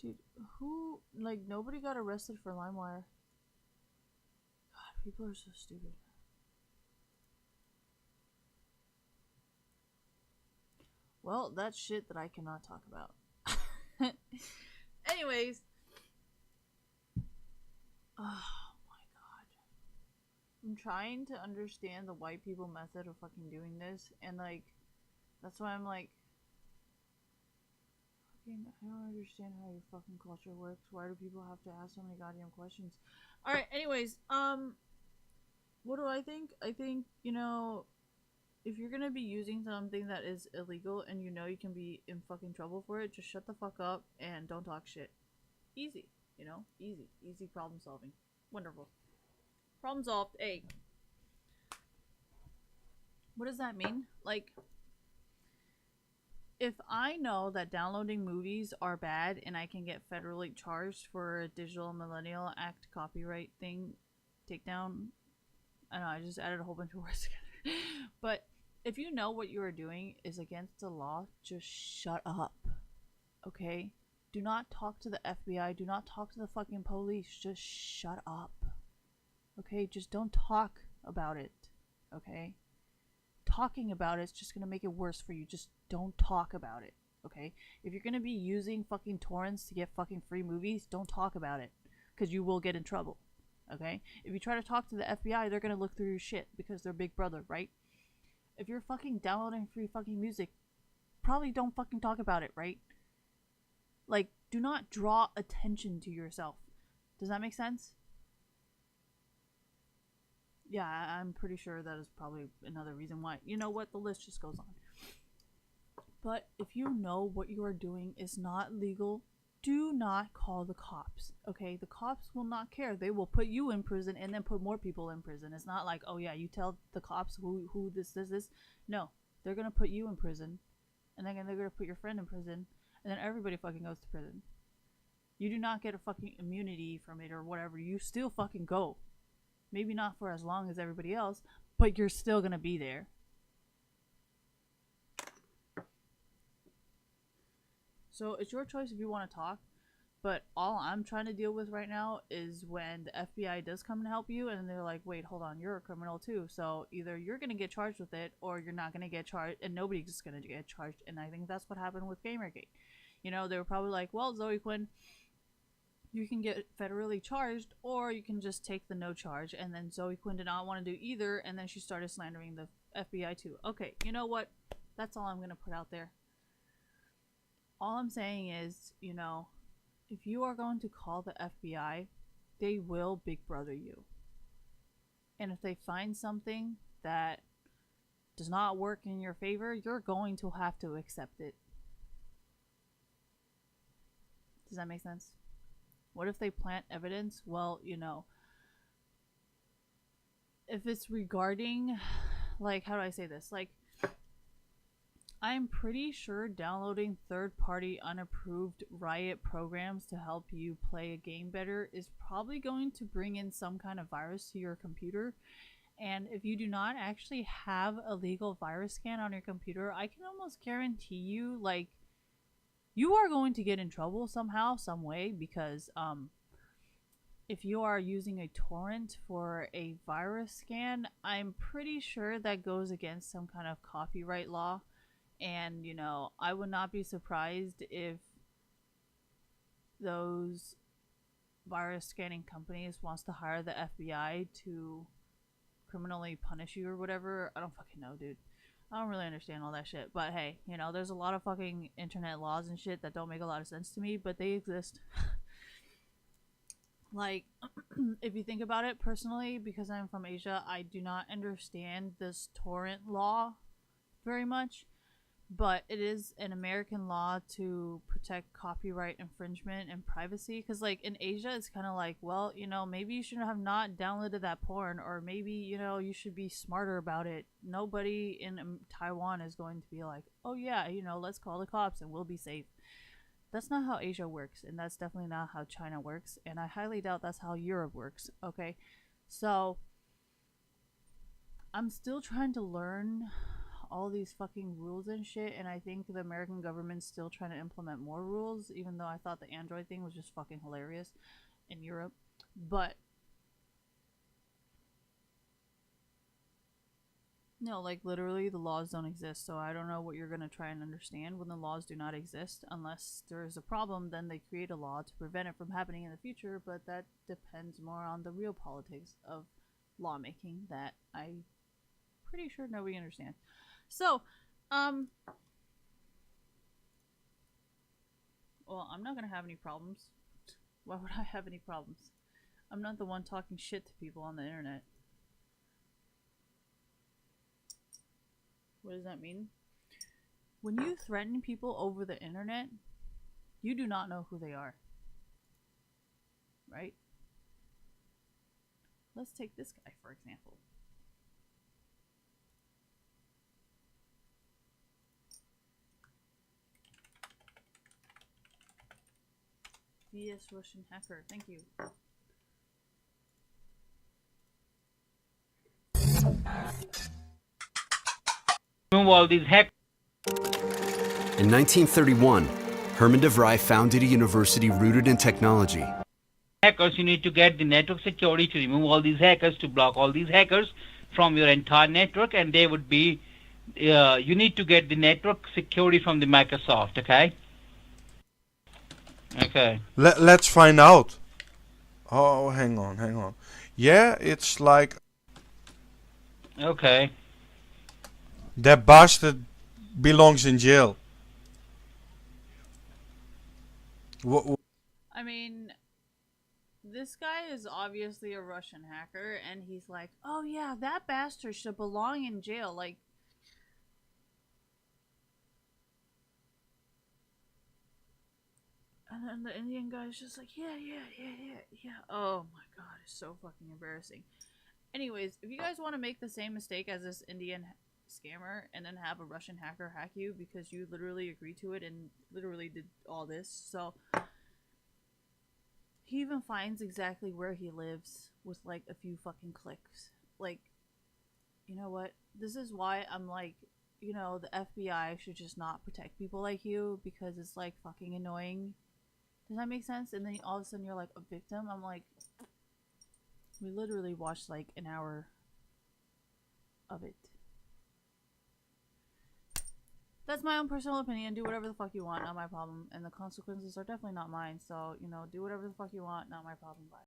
Speaker 7: Dude, who... Like, nobody got arrested for LimeWire. God, people are so stupid. Well, that's shit that I cannot talk about. Anyways. Oh my god. I'm trying to understand the white people method of fucking doing this, and like, that's why I'm like, fucking, I don't understand how your fucking culture works. Why do people have to ask so many goddamn questions? Alright, anyways, what do I think? I think, you know, if you're gonna be using something that is illegal and you know you can be in fucking trouble for it, just shut the fuck up and don't talk shit. Easy, you know? Easy. Easy problem solving. Wonderful. Problem solved. A. What does that mean? Like, if I know that downloading movies are bad and I can get federally charged for a Digital Millennial Act copyright thing takedown, I know, I just added a whole bunch of words together. But if you know what you are doing is against the law, just shut up. Okay? Do not talk to the FBI. Do not talk to the fucking police. Just shut up. Okay? Just don't talk about it. Okay? Talking about it's just gonna make it worse for you. Just don't talk about it. Okay? If you're gonna be using fucking torrents to get fucking free movies, don't talk about it. Because you will get in trouble. Okay? If you try to talk to the FBI, they're gonna look through your shit because they're Big Brother, right? If you're fucking downloading free fucking music, probably don't fucking talk about it, right? Like, do not draw attention to yourself. Does that make sense? Yeah, I'm pretty sure that is probably another reason why. You know what? The list just goes on. But if you know what you are doing is not legal, do not call the cops, okay? The cops will not care. They will put you in prison and then put more people in prison. It's not like, oh yeah, you tell the cops who this. No, they're gonna put you in prison, and then they're gonna put your friend in prison, and then everybody fucking goes to prison. You do not get a fucking immunity from it or whatever. You still fucking go. Maybe not for as long as everybody else, but you're still gonna be there. So it's your choice if you want to talk, but all I'm trying to deal with right now is when the FBI does come and help you and they're like, wait, hold on, you're a criminal too. So either you're going to get charged with it or you're not going to get charged, and nobody's just going to get charged. And I think that's what happened with Gamergate. You know, they were probably like, well, Zoe Quinn, you can get federally charged or you can just take the no charge. And then Zoe Quinn did not want to do either, and then she started slandering the FBI too. Okay, you know what? That's all I'm going to put out there. All I'm saying is, you know, if you are going to call the FBI, they will Big Brother you. And if they find something that does not work in your favor, you're going to have to accept it. Does that make sense? What if they plant evidence? Well, you know, if it's regarding, like, how do I say this? Like, I'm pretty sure downloading third-party unapproved Riot programs to help you play a game better is probably going to bring in some kind of virus to your computer. And if you do not actually have a legal virus scan on your computer, I can almost guarantee you, like, you are going to get in trouble somehow, some way, because if you are using a torrent for a virus scan, I'm pretty sure that goes against some kind of copyright law. And, you know, I would not be surprised if those virus scanning companies wants to hire the FBI to criminally punish you or whatever. I don't fucking know, dude. I don't really understand all that shit. But hey, you know, there's a lot of fucking internet laws and shit that don't make a lot of sense to me, but they exist. Like, if you think about it personally, because I'm from Asia, I do not understand this torrent law very much. But it is an American law to protect copyright infringement and privacy. Because, like, in Asia, it's kind of like, well, you know, maybe you should have not downloaded that porn, or maybe, you know, you should be smarter about it. Nobody in Taiwan is going to be like, oh, yeah, you know, let's call the cops and we'll be safe. That's not how Asia works, and that's definitely not how China works, and I highly doubt that's how Europe works, okay? So, I'm still trying to learn all these fucking rules and shit, and I think the American government's still trying to implement more rules, even though I thought the Android thing was just fucking hilarious in Europe. But no, like literally the laws don't exist, so I don't know what you're gonna try and understand when the laws do not exist. Unless there is a problem, then they create a law to prevent it from happening in the future, but that depends more on the real politics of lawmaking that I'm pretty sure nobody understands. So, well, I'm not gonna have any problems. Why would I have any problems? I'm not the one talking shit to people on the internet. What does that mean? When you threaten people over the internet, you do not know who they are. Right? Let's take this guy, for example. VS Russian hacker, thank you.
Speaker 1: Remove all these hackers.
Speaker 8: In 1931, Herman de Vries founded a university rooted in technology.
Speaker 1: Hackers, you need to get the network security to remove all these hackers, to block all these hackers from your entire network, and they would be, you need to get the network security from the Microsoft, okay? Okay.
Speaker 9: Let's find out. Oh, hang on. Yeah, it's like...
Speaker 1: Okay.
Speaker 9: That bastard belongs in jail.
Speaker 7: I mean, this guy is obviously a Russian hacker, and he's like, oh yeah, that bastard should belong in jail. Like, and then the Indian guy's just like, yeah. Oh my god, it's so fucking embarrassing. Anyways, if you guys want to make the same mistake as this Indian scammer and then have a Russian hacker hack you because you literally agreed to it and literally did all this, so he even finds exactly where he lives with like a few fucking clicks. Like, you know what? This is why I'm like, you know, the FBI should just not protect people like you, because it's like fucking annoying. Does that make sense? And then all of a sudden you're like a victim. I'm like, we literally watched like an hour of it. That's my own personal opinion. Do whatever the fuck you want, not my problem. And the consequences are definitely not mine. So, you know, do whatever the fuck you want, not my problem. Bye.